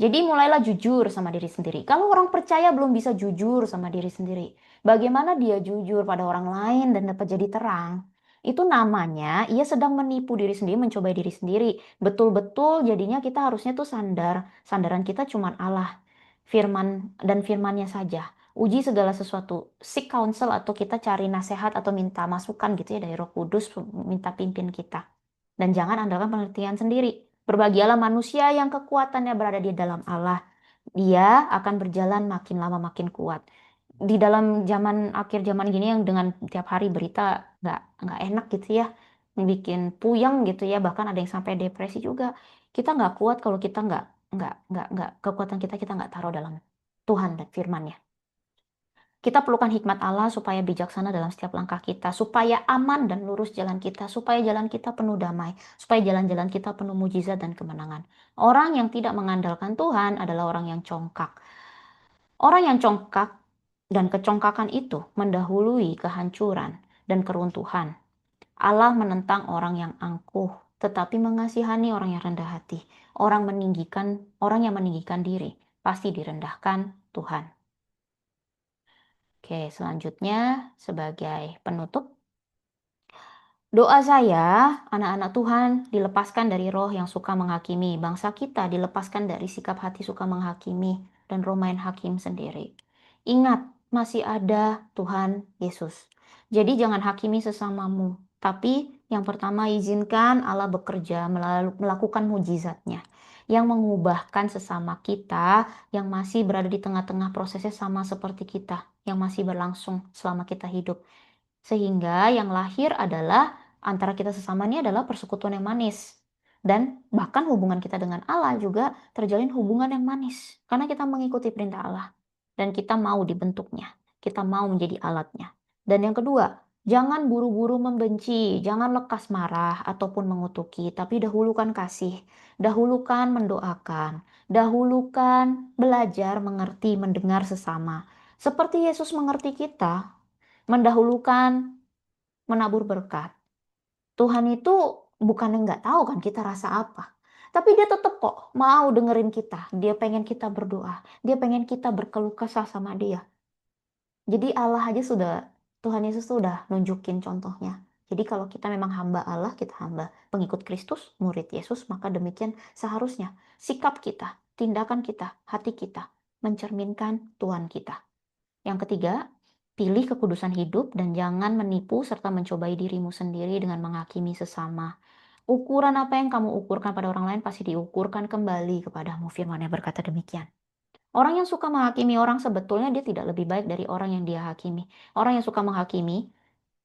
Jadi mulailah jujur sama diri sendiri. Kalau orang percaya belum bisa jujur sama diri sendiri, bagaimana dia jujur pada orang lain dan dapat jadi terang? Itu namanya ia sedang menipu diri sendiri, mencobai diri sendiri. Betul-betul jadinya kita harusnya tuh sandaran kita cuma Allah, firman dan firmannya saja. Uji segala sesuatu, seek counsel atau kita cari nasihat atau minta masukan gitu ya dari Roh Kudus, minta pimpin kita. Dan jangan andalkan pengertian sendiri. Berbahagialah manusia yang kekuatannya berada di dalam Allah. Dia akan berjalan makin lama makin kuat. Di dalam akhir zaman gini yang dengan tiap hari berita nggak enak gitu ya, bikin puyeng gitu ya, bahkan ada yang sampai depresi juga. Kita nggak kuat kalau kita nggak kekuatan kita nggak taruh dalam Tuhan dan firman-Nya. Kita perlukan hikmat Allah supaya bijaksana dalam setiap langkah kita, supaya aman dan lurus jalan kita, supaya jalan kita penuh damai, supaya jalan-jalan kita penuh mujizat dan kemenangan. Orang yang tidak mengandalkan Tuhan adalah orang yang congkak. Orang yang congkak dan kecongkakan itu mendahului kehancuran dan keruntuhan. Allah menentang orang yang angkuh, tetapi mengasihani orang yang rendah hati. Orang yang meninggikan diri pasti direndahkan Tuhan. Oke, selanjutnya sebagai penutup, doa saya, anak-anak Tuhan dilepaskan dari roh yang suka menghakimi. Bangsa kita dilepaskan dari sikap hati suka menghakimi dan roh main hakim sendiri. Ingat, masih ada Tuhan Yesus. Jadi jangan hakimi sesamamu. Tapi yang pertama izinkan Allah bekerja melakukan mujizatnya. Yang mengubahkan sesama kita yang masih berada di tengah-tengah prosesnya sama seperti kita. Yang masih berlangsung selama kita hidup. Sehingga yang lahir adalah antara kita sesama ini adalah persekutuan yang manis. Dan bahkan hubungan kita dengan Allah juga terjalin hubungan yang manis. Karena kita mengikuti perintah Allah. Dan kita mau dibentuknya. Kita mau menjadi alatnya. Dan yang kedua, jangan buru-buru membenci. Jangan lekas marah ataupun mengutuki. Tapi dahulukan kasih. Dahulukan mendoakan. Dahulukan belajar, mengerti, mendengar sesama. Seperti Yesus mengerti kita, mendahulukan menabur berkat. Tuhan itu bukan yang nggak tahu kan kita rasa apa. Tapi dia tetap kok mau dengerin kita. Dia pengen kita berdoa. Dia pengen kita berkeluh kesah sama dia. Jadi Tuhan Yesus sudah nunjukin contohnya. Jadi kalau kita memang hamba Allah, kita hamba pengikut Kristus, murid Yesus, maka demikian seharusnya sikap kita, tindakan kita, hati kita mencerminkan Tuhan kita. Yang ketiga, pilih kekudusan hidup dan jangan menipu serta mencobai dirimu sendiri dengan menghakimi sesama. Ukuran apa yang kamu ukurkan pada orang lain pasti diukurkan kembali kepadamu. Firman-Nya berkata demikian. Orang yang suka menghakimi orang sebetulnya dia tidak lebih baik dari orang yang dia hakimi. Orang yang suka menghakimi,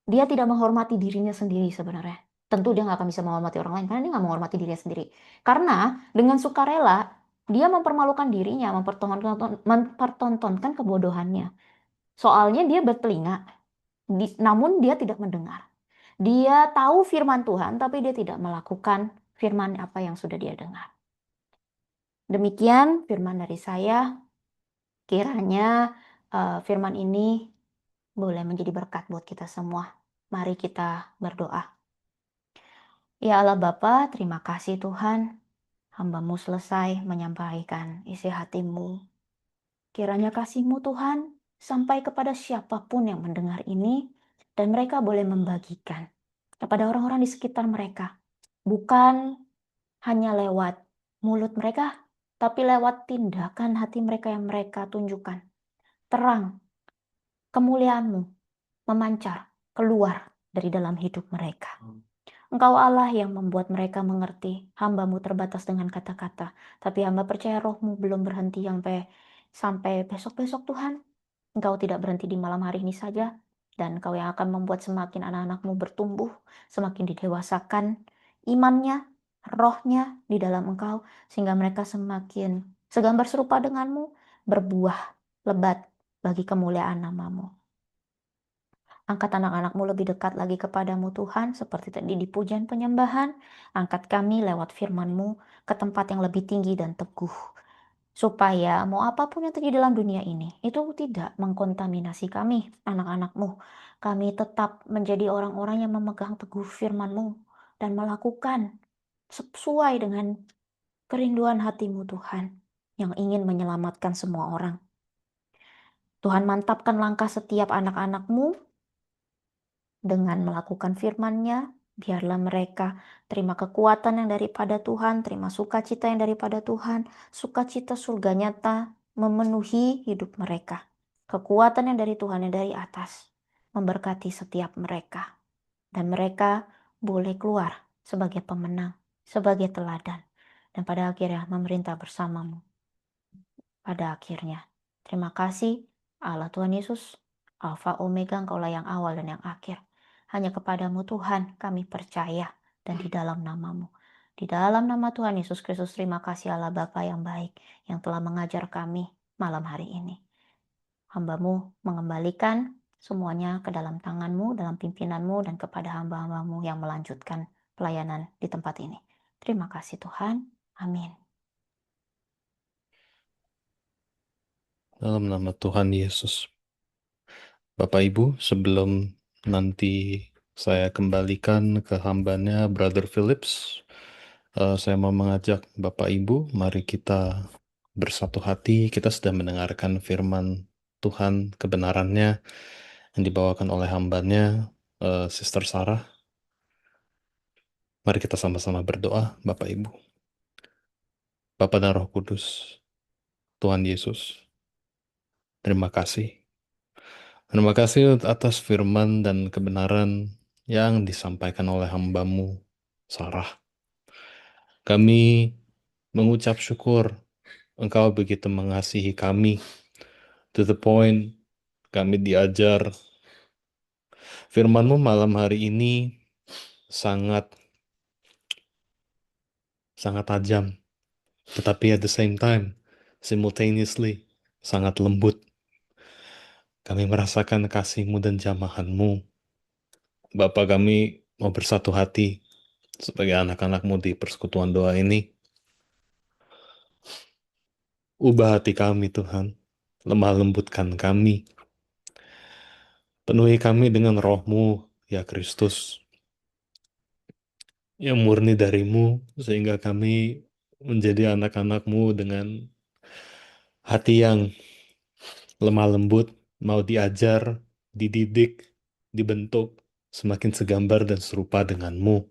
dia tidak menghormati dirinya sendiri sebenarnya. Tentu dia nggak akan bisa menghormati orang lain karena dia nggak menghormati dirinya sendiri. Karena dengan sukarela, dia mempermalukan dirinya, mempertontonkan kebodohannya. Soalnya dia bertelinga, namun dia tidak mendengar. Dia tahu firman Tuhan, tapi dia tidak melakukan firman apa yang sudah dia dengar. Demikian firman dari saya. Kiranya firman ini boleh menjadi berkat buat kita semua. Mari kita berdoa. Ya Allah Bapa, terima kasih Tuhan. Hamba-Mu selesai menyampaikan isi hatimu. Kiranya kasih-Mu Tuhan sampai kepada siapapun yang mendengar ini dan mereka boleh membagikan kepada orang-orang di sekitar mereka. Bukan hanya lewat mulut mereka, tapi lewat tindakan hati mereka yang mereka tunjukkan. Terang, kemuliaan-Mu memancar keluar dari dalam hidup mereka. Engkau Allah yang membuat mereka mengerti. Hamba-Mu terbatas dengan kata-kata. Tapi hamba percaya Roh-Mu belum berhenti sampai besok-besok Tuhan. Engkau tidak berhenti di malam hari ini saja. Dan Engkau yang akan membuat semakin anak-anak-Mu bertumbuh. Semakin didewasakan imannya, rohnya di dalam Engkau. Sehingga mereka semakin segambar serupa denganmu. Berbuah lebat bagi kemuliaan nama-Mu. Angkat anak-anak-Mu lebih dekat lagi kepadamu Tuhan, seperti tadi di pujian penyembahan. Angkat kami lewat firman-Mu ke tempat yang lebih tinggi dan teguh. Supaya mau apapun yang terjadi dalam dunia ini, itu tidak mengkontaminasi kami, anak-anak-Mu. Kami tetap menjadi orang-orang yang memegang teguh firman-Mu dan melakukan sesuai dengan kerinduan hati-Mu Tuhan, yang ingin menyelamatkan semua orang. Tuhan mantapkan langkah setiap anak-anak-Mu dengan melakukan firman-Nya, biarlah mereka terima kekuatan yang daripada Tuhan, terima sukacita yang daripada Tuhan, sukacita surga nyata memenuhi hidup mereka. Kekuatan yang dari Tuhan yang dari atas memberkati setiap mereka. Dan mereka boleh keluar sebagai pemenang, sebagai teladan. Dan pada akhirnya memerintah bersamamu. Pada akhirnya, terima kasih Allah Tuhan Yesus, Alfa Omega, Engkaulah yang awal dan yang akhir. Hanya kepadamu Tuhan kami percaya dan di dalam namamu. Di dalam nama Tuhan Yesus Kristus, terima kasih Allah Bapa yang baik yang telah mengajar kami malam hari ini. Hamba-Mu mengembalikan semuanya ke dalam tangan-Mu, dalam pimpinan-Mu, dan kepada hamba-hamba-Mu yang melanjutkan pelayanan di tempat ini. Terima kasih Tuhan. Amin.
Dalam nama Tuhan Yesus. Bapak Ibu, sebelum nanti saya kembalikan ke hambanya Brother Phillips, saya mau mengajak Bapak Ibu, mari kita bersatu hati. Kita sudah mendengarkan firman Tuhan, kebenarannya yang dibawakan oleh hambanya, Sister Sarah. Mari kita sama-sama berdoa, Bapak Ibu. Bapa dan Roh Kudus, Tuhan Yesus, terima kasih. Terima kasih atas firman dan kebenaran yang disampaikan oleh hamba-Mu, Sarah. Kami mengucap syukur Engkau begitu mengasihi kami, to the point kami diajar. Firman-Mu malam hari ini sangat tajam, tetapi at the same time, simultaneously, sangat lembut. Kami merasakan kasih-Mu dan jamahan-Mu. Bapa, kami mau bersatu hati sebagai anak-anak-Mu di persekutuan doa ini. Ubah hati kami, Tuhan. Lemah lembutkan kami. Penuhi kami dengan Roh-Mu, ya Kristus, yang murni dari-Mu, sehingga kami menjadi anak-anak-Mu dengan hati yang lemah lembut, mau diajar, dididik, dibentuk, semakin segambar dan serupa dengan-Mu.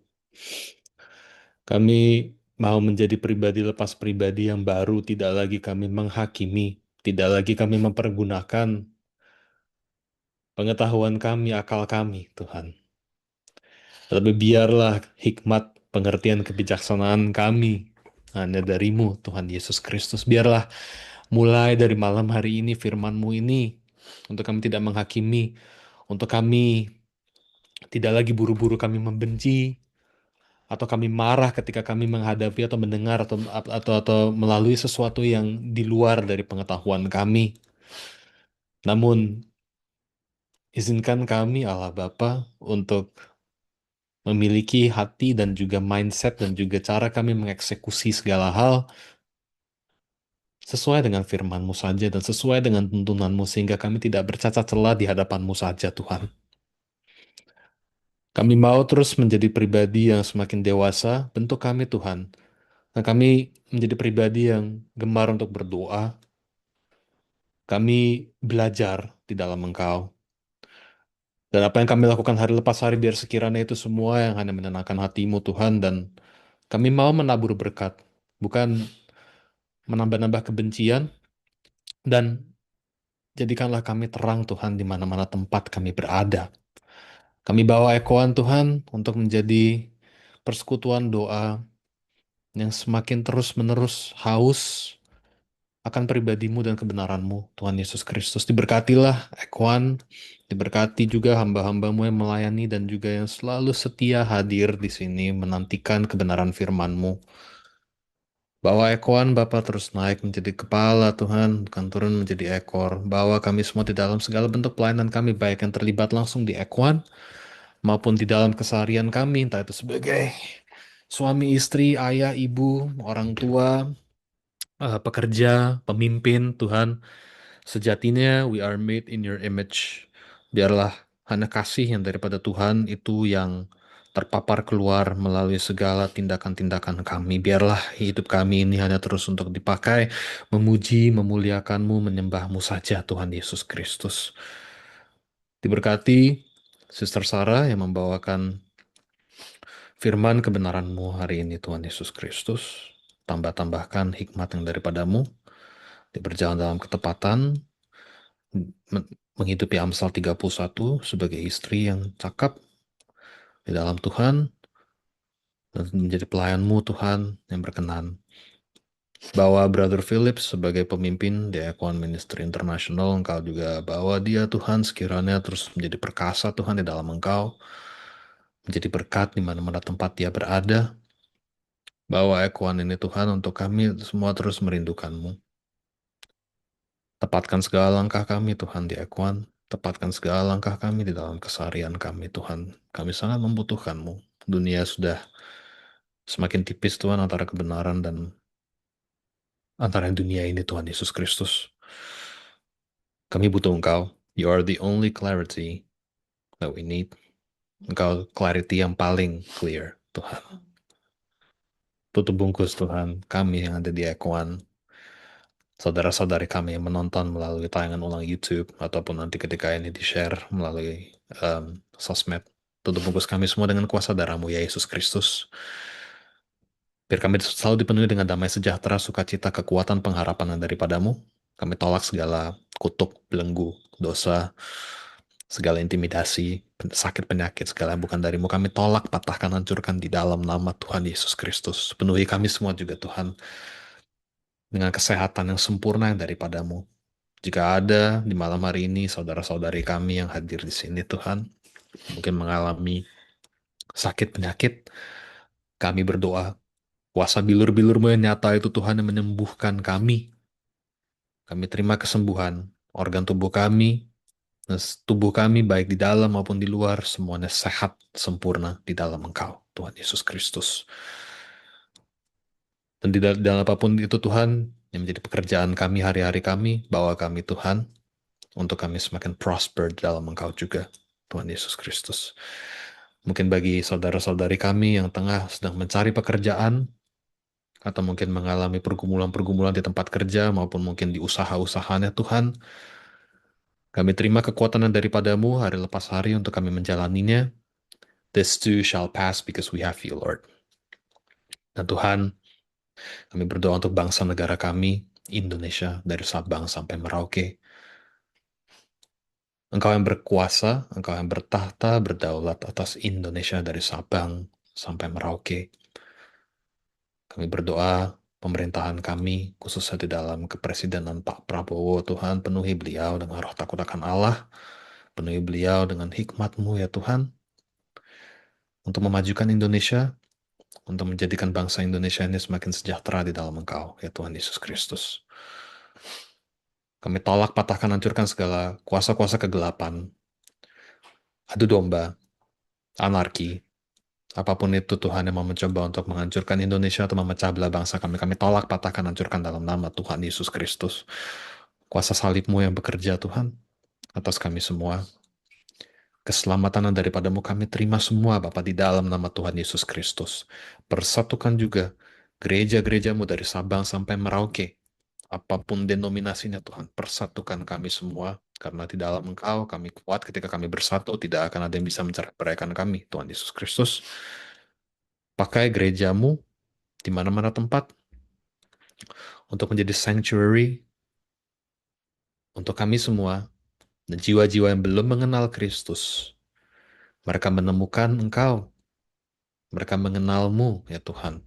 Kami mau menjadi pribadi lepas pribadi yang baru, tidak lagi kami menghakimi, tidak lagi kami mempergunakan pengetahuan kami, akal kami, Tuhan. Tetapi biarlah hikmat, pengertian, kebijaksanaan kami hanya dari-Mu, Tuhan Yesus Kristus. Biarlah mulai dari malam hari ini, firman-Mu ini, untuk kami tidak menghakimi, untuk kami tidak lagi buru-buru kami membenci, atau kami marah ketika kami menghadapi atau mendengar atau melalui sesuatu yang di luar dari pengetahuan kami. Namun, izinkan kami, Allah Bapa, untuk memiliki hati dan juga mindset dan juga cara kami mengeksekusi segala hal sesuai dengan firman-Mu saja dan sesuai dengan tuntunan-Mu sehingga kami tidak bercacat celah di hadapan-Mu saja, Tuhan. Kami mau terus menjadi pribadi yang semakin dewasa, bentuk kami Tuhan. Dan kami menjadi pribadi yang gemar untuk berdoa. Kami belajar di dalam Engkau. Dan apa yang kami lakukan hari lepas hari, biar sekiranya itu semua yang hanya menyenangkan hati-Mu Tuhan. Dan kami mau menabur berkat, bukan menambah-nambah kebencian. Dan jadikanlah kami terang Tuhan di mana-mana tempat kami berada. Kami bawa ekoan Tuhan untuk menjadi persekutuan doa yang semakin terus-menerus haus akan pribadimu dan kebenaranmu, Tuhan Yesus Kristus. Diberkatilah ekoan, diberkati juga hamba-hambamu yang melayani dan juga yang selalu setia hadir di sini menantikan kebenaran firman-Mu. Bawa ekoan Bapa terus naik menjadi kepala Tuhan, bukan turun menjadi ekor. Bawa kami semua di dalam segala bentuk pelayanan kami, baik yang terlibat langsung di ekoan, maupun di dalam keseharian kami, entah itu sebagai suami, istri, ayah, ibu, orang tua, pekerja, pemimpin, Tuhan. Sejatinya, we are made in your image. Biarlah hanya kasih yang daripada Tuhan itu yang terpapar keluar melalui segala tindakan-tindakan kami. Biarlah hidup kami ini hanya terus untuk dipakai, memuji, memuliakan-Mu, menyembah-Mu saja, Tuhan Yesus Kristus. Diberkati Sister Sarah yang membawakan firman kebenaran-Mu hari ini, Tuhan Yesus Kristus. Tambah-tambahkan hikmat yang daripada-Mu, dia berjalan dalam ketepatan, menghidupi Amsal 31 sebagai istri yang cakap di dalam Tuhan, dan menjadi pelayan-Mu Tuhan yang berkenan. Bawa Brother Phillips sebagai pemimpin di Ekuan Ministry International, Engkau juga bawa dia Tuhan, sekiranya terus menjadi perkasa Tuhan di dalam Engkau, menjadi berkat di mana-mana tempat dia berada. Bawa Ekuan ini Tuhan untuk kami semua terus merindukan-Mu. Tepatkan segala langkah kami Tuhan di Ekuan, tepatkan segala langkah kami di dalam keseharian kami Tuhan. Kami sangat membutuhkan-Mu. Dunia sudah semakin tipis Tuhan antara kebenaran dan antara dunia ini Tuhan Yesus Kristus. Kami butuh Engkau. You are the only clarity that we need. Engkau clarity yang paling clear Tuhan. Tutup bungkus Tuhan kami yang ada di Ekuan, saudara-saudari kami yang menonton melalui tayangan ulang YouTube ataupun nanti ketika ini di-share melalui sosmed. Tutup bungkus kami semua dengan kuasa darah-Mu ya Yesus Kristus. Biar kami selalu dipenuhi dengan damai sejahtera, sukacita, kekuatan, pengharapan yang daripada-Mu. Kami tolak segala kutuk, belenggu, dosa, segala intimidasi, sakit penyakit, segala yang bukan dari-Mu. Kami tolak, patahkan, hancurkan di dalam nama Tuhan Yesus Kristus. Penuhi kami semua juga Tuhan dengan kesehatan yang sempurna yang daripada-Mu. Jika ada di malam hari ini saudara-saudari kami yang hadir di sini Tuhan, mungkin mengalami sakit penyakit, kami berdoa, kuasa bilur-bilur-Mu yang nyata itu Tuhan yang menyembuhkan kami. Kami terima kesembuhan, organ tubuh kami, tubuh kami baik di dalam maupun di luar, semuanya sehat, sempurna di dalam Engkau, Tuhan Yesus Kristus. Dan di dalam apapun itu Tuhan, yang menjadi pekerjaan kami, hari-hari kami, bawa kami Tuhan, untuk kami semakin prosper di dalam Engkau juga, Tuhan Yesus Kristus. Mungkin bagi saudara-saudari kami yang tengah sedang mencari pekerjaan, atau mungkin mengalami pergumulan-pergumulan di tempat kerja, maupun mungkin di usaha-usahanya Tuhan, kami terima kekuatan daripada-Mu hari lepas hari untuk kami menjalaninya. This too shall pass because we have you, Lord. Dan Tuhan, kami berdoa untuk bangsa negara kami, Indonesia, dari Sabang sampai Merauke. Engkau yang berkuasa, Engkau yang bertahta, berdaulat atas Indonesia dari Sabang sampai Merauke. Kami berdoa pemerintahan kami, khususnya di dalam kepresidenan Pak Prabowo, Tuhan, penuhi beliau dengan roh takut akan Allah, penuhi beliau dengan hikmat-Mu ya Tuhan, untuk memajukan Indonesia, untuk menjadikan bangsa Indonesia ini semakin sejahtera di dalam Engkau, ya Tuhan Yesus Kristus. Kami tolak, patahkan, hancurkan segala kuasa-kuasa kegelapan, adu domba, anarki, Apapun itu Tuhan yang mau mencoba untuk menghancurkan Indonesia atau memecah belah bangsa kami tolak, patahkan, hancurkan dalam nama Tuhan Yesus Kristus. Kuasa salib-Mu yang bekerja Tuhan atas kami semua. Keselamatan yang daripadamu kami terima semua Bapa di dalam nama Tuhan Yesus Kristus. Persatukan juga gereja-gerejamu dari Sabang sampai Merauke. Apapun denominasinya Tuhan, persatukan kami semua. Karena di dalam Engkau kami kuat ketika kami bersatu, tidak akan ada yang bisa mencerai-beraikan kami, Tuhan Yesus Kristus. Pakai gerejamu di mana-mana tempat untuk menjadi sanctuary untuk kami semua dan jiwa-jiwa yang belum mengenal Kristus. Mereka menemukan Engkau, mereka mengenalmu ya Tuhan.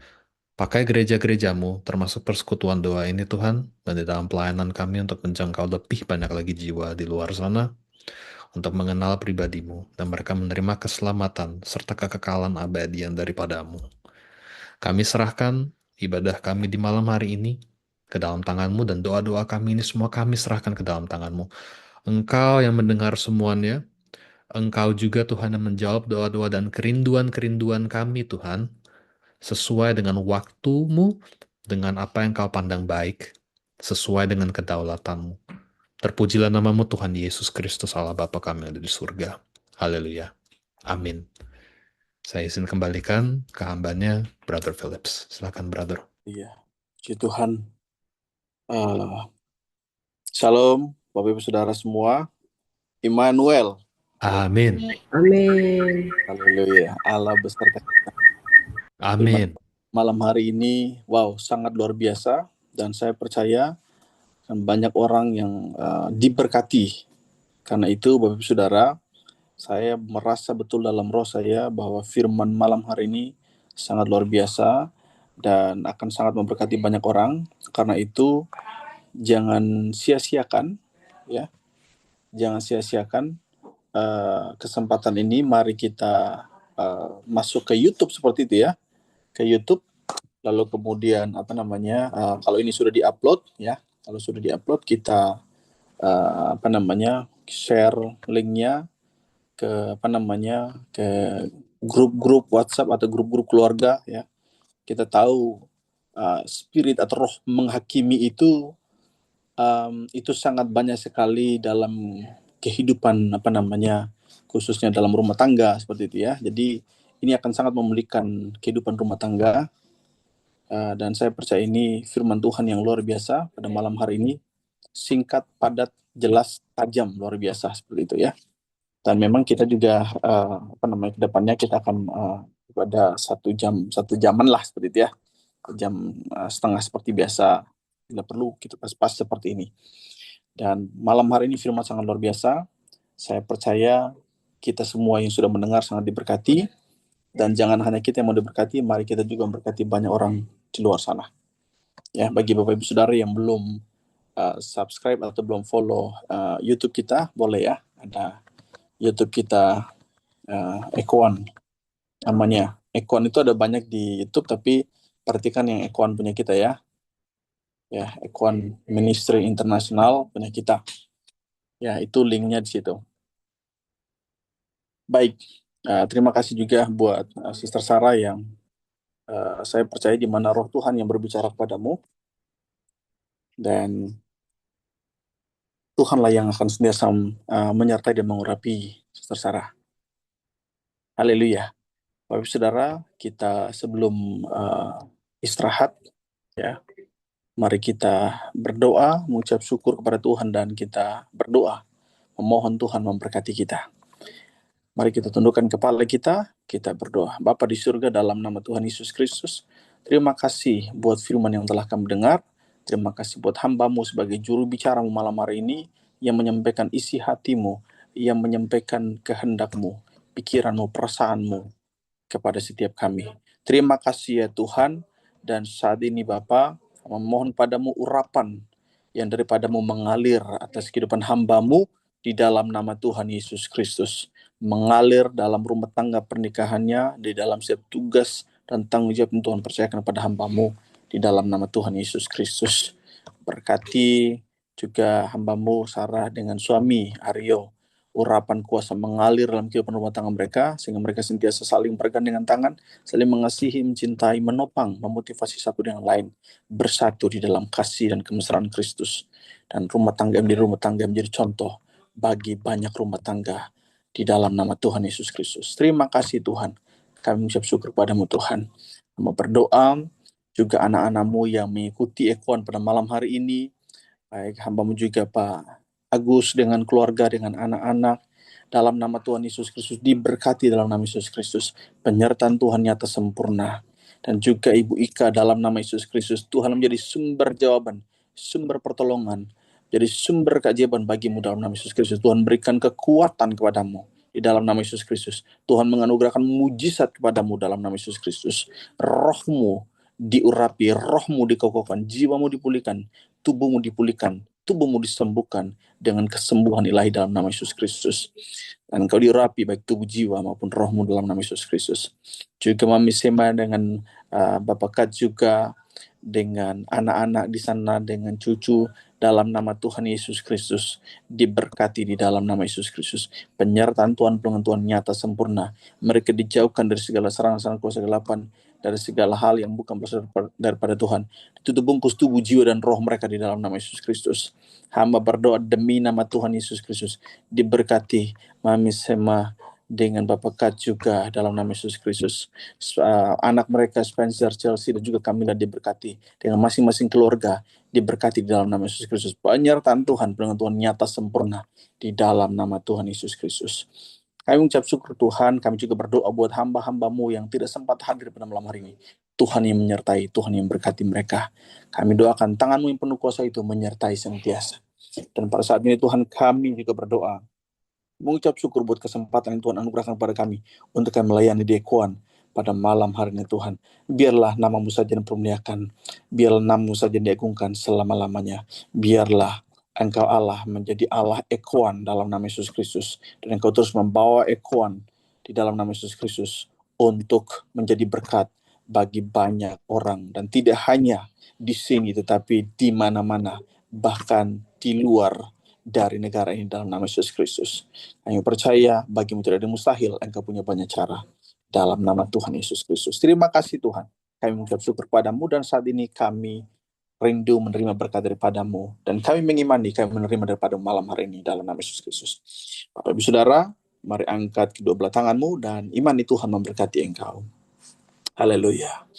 Pakai gereja-gerejamu, termasuk persekutuan doa ini Tuhan, dan di dalam pelayanan kami untuk menjangkau lebih banyak lagi jiwa di luar sana, untuk mengenal pribadimu, dan mereka menerima keselamatan serta kekekalan abadi yang daripadamu. Kami serahkan ibadah kami di malam hari ini ke dalam tanganmu, dan doa-doa kami ini semua kami serahkan ke dalam tanganmu. Engkau yang mendengar semuanya, Engkau juga Tuhan yang menjawab doa-doa dan kerinduan-kerinduan kami Tuhan, sesuai dengan waktumu, dengan apa yang kau pandang baik, sesuai dengan kedaulatanmu. Terpujilah namamu Tuhan Yesus Kristus Allah Bapa kami yang ada di surga. Haleluya. Amin. Saya izin kembalikan ke hambanya, Brother Phillips. Silakan, Brother.
Iya, puji Tuhan. Shalom, Bapak Ibu Saudara semua. Immanuel.
Amin.
Amin.
Haleluya. Allah beserta kita.
Amin.
Malam hari ini, wow, sangat luar biasa. Dan saya percaya banyak orang yang diberkati. Karena itu, Bapak Ibu Saudara, saya merasa betul dalam roh saya bahwa firman malam hari ini sangat luar biasa dan akan sangat memberkati banyak orang. Karena itu, jangan sia-siakan, ya, jangan sia-siakan kesempatan ini. Mari kita masuk ke YouTube seperti itu ya, ke YouTube. Lalu kemudian kalau ini sudah diupload ya, kalau sudah diupload kita share linknya ke ke grup-grup WhatsApp atau grup-grup keluarga ya. Kita tahu spirit atau roh menghakimi itu sangat banyak sekali dalam kehidupan khususnya dalam rumah tangga seperti itu ya. Jadi ini akan sangat memulihkan kehidupan rumah tangga dan saya percaya ini firman Tuhan yang luar biasa pada malam hari ini, singkat, padat, jelas, tajam, luar biasa seperti itu ya. Dan memang kita juga ke depannya kita akan pada 1 jaman lah seperti itu ya, 1,5 jam seperti biasa. Bila perlu kita pas seperti ini. Dan malam hari ini firman sangat luar biasa. Saya percaya kita semua yang sudah mendengar sangat diberkati. Dan jangan hanya kita yang mau diberkati, mari kita juga memberkati banyak orang di luar sana. Ya, bagi Bapak Ibu Saudara yang belum subscribe atau belum follow YouTube kita, boleh ya. Ada YouTube kita Ekuan namanya. Ekuan itu ada banyak di YouTube, tapi perhatikan yang Ekuan punya kita ya. Ya, Ekuan Ministry Internasional punya kita. Ya, itu linknya di situ. Baik, terima kasih juga buat Sister Sarah yang saya percaya di mana roh Tuhan yang berbicara kepadamu. Dan Tuhanlah yang akan senantiasa menyertai dan mengurapi Sister Sarah. Haleluya. Bapak Ibu Saudara, kita sebelum istirahat, ya, mari kita berdoa, mengucap syukur kepada Tuhan, dan kita berdoa, memohon Tuhan memberkati kita. Mari kita tundukkan kepala kita berdoa. Bapa di surga, dalam nama Tuhan Yesus Kristus, terima kasih buat firman yang telah kami dengar. Terima kasih buat hamba-Mu sebagai juru bicara-Mu malam hari ini, yang menyampaikan isi hati-Mu, yang menyampaikan kehendak-Mu, pikiran-Mu, perasaan-Mu kepada setiap kami. Terima kasih ya Tuhan, dan saat ini Bapa, memohon padamu urapan yang daripadamu mengalir atas kehidupan hamba-Mu di dalam nama Tuhan Yesus Kristus. Mengalir dalam rumah tangga pernikahannya, di dalam setiap tugas dan tanggung jawab yang Tuhan percayakan kepada hamba-Mu di dalam nama Tuhan Yesus Kristus. Berkati juga hamba-Mu Sarah dengan suami Aryo urapan kuasa mengalir dalam kehidupan rumah tangga mereka, sehingga mereka sentiasa saling bergandengan tangan, saling mengasihi, mencintai, menopang, memotivasi satu dengan lain, bersatu di dalam kasih dan kemesraan Kristus. Dan rumah tangga menjadi contoh bagi banyak rumah tangga di dalam nama Tuhan Yesus Kristus. Terima kasih Tuhan. Kami mengucap syukur padamu Tuhan. Kami berdoa juga anak-anakmu yang mengikuti Ekuan pada malam hari ini, baik hambamu juga Pak Agus dengan keluarga, dengan anak-anak, dalam nama Tuhan Yesus Kristus, diberkati dalam nama Yesus Kristus, penyertaan Tuhan nyata sempurna. Dan juga Ibu Ika dalam nama Yesus Kristus, Tuhan menjadi sumber jawaban, sumber pertolongan, jadi sumber keajaiban bagimu dalam nama Yesus Kristus. Tuhan berikan kekuatan kepadamu di dalam nama Yesus Kristus. Tuhan menganugerahkan mujizat kepadamu dalam nama Yesus Kristus. Rohmu diurapi, rohmu dikokohkan, jiwamu dipulihkan, tubuhmu dipulihkan, tubuhmu disembuhkan dengan kesembuhan ilahi dalam nama Yesus Kristus. Dan kau diurapi baik tubuh, jiwa maupun rohmu dalam nama Yesus Kristus. Juga Mami Sema dengan Bapak Kat juga, dengan anak-anak di sana, dengan cucu, dalam nama Tuhan Yesus Kristus, diberkati di dalam nama Yesus Kristus. Penyertaan Tuhan, pertolongan Tuhan nyata sempurna. Mereka dijauhkan dari segala serangan-serangan kuasa kegelapan, dari segala hal yang bukan berasal daripada Tuhan. Ditutup bungkus tubuh, jiwa, dan roh mereka di dalam nama Yesus Kristus. Hamba berdoa demi nama Tuhan Yesus Kristus, diberkati Mami Sema dengan Bapak Kat juga dalam nama Yesus Kristus. Anak mereka Spencer, Chelsea, dan juga Camilla diberkati dengan masing-masing keluarga, diberkati di dalam nama Yesus Kristus. Penyertaan Tuhan, pertolongan Tuhan nyata sempurna di dalam nama Tuhan Yesus Kristus. Kami mengucap syukur Tuhan, kami juga berdoa buat hamba-hambamu yang tidak sempat hadir pada malam hari ini. Tuhan yang menyertai, Tuhan yang berkati mereka. Kami doakan tanganmu yang penuh kuasa itu menyertai senantiasa. Dan pada saat ini Tuhan, kami juga berdoa, mengucap syukur buat kesempatan yang Tuhan anugerahkan kepada kami untuk kami melayani di Ekuan pada malam hari ini Tuhan. Biarlah namamu saja yang dipermuliakan, biarlah namamu saja yang diagungkan selama-lamanya. Biarlah Engkau Allah menjadi Allah Ekuan dalam nama Yesus Kristus, dan Engkau terus membawa Ekuan di dalam nama Yesus Kristus untuk menjadi berkat bagi banyak orang, dan tidak hanya di sini tetapi di mana-mana, bahkan di luar dari negara ini dalam nama Yesus Kristus. Kami percaya bagimu tidak ada mustahil, Engkau punya banyak cara dalam nama Tuhan Yesus Kristus. Terima kasih Tuhan. Kami mengucap syukur padamu, dan saat ini kami rindu menerima berkat daripadamu, dan kami mengimani kami menerima daripada malam hari ini dalam nama Yesus Kristus. Bapak Ibu Saudara, mari angkat kedua belah tanganmu dan imani Tuhan memberkati engkau. Haleluya.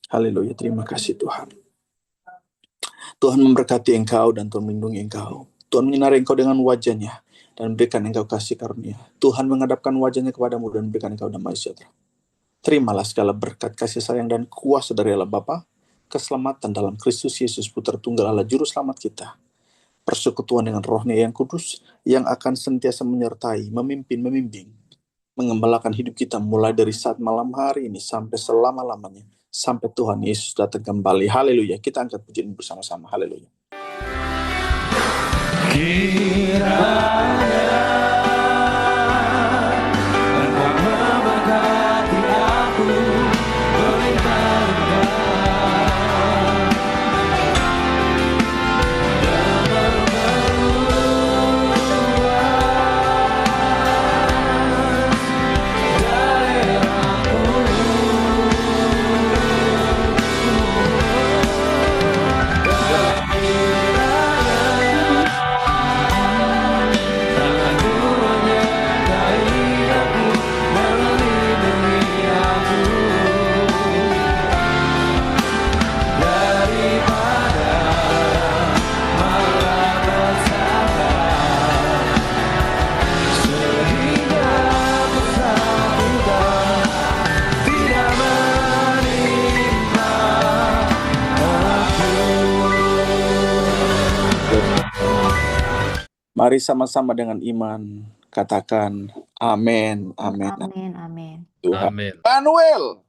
Haleluya. Terima kasih Tuhan. Tuhan memberkati engkau dan Tuhan melindungi engkau. Tuhan menyinari engkau dengan wajah-Nya dan berikan engkau kasih karunia. Tuhan menghadapkan wajah-Nya kepadamu dan berikan engkau damai sejahtera. Terimalah segala berkat, kasih sayang, dan kuasa dari Allah Bapa, keselamatan dalam Kristus Yesus Putra Tunggal Allah Juru Selamat kita, persekutuan dengan Roh-Nya yang kudus yang akan sentiasa menyertai, memimpin, membimbing, mengembalakan hidup kita mulai dari saat malam hari ini sampai selama-lamanya, sampai Tuhan Yesus datang kembali. Haleluya. Kita angkat pujian bersama-sama. Haleluya.
Kiranya Engkau memberkati aku, berlimpah-limpah, dan bermeluas daerahku.
Mari sama-sama dengan iman katakan amin, amin,
Amin, amin.
Tuhan.
Amin.
Manuel.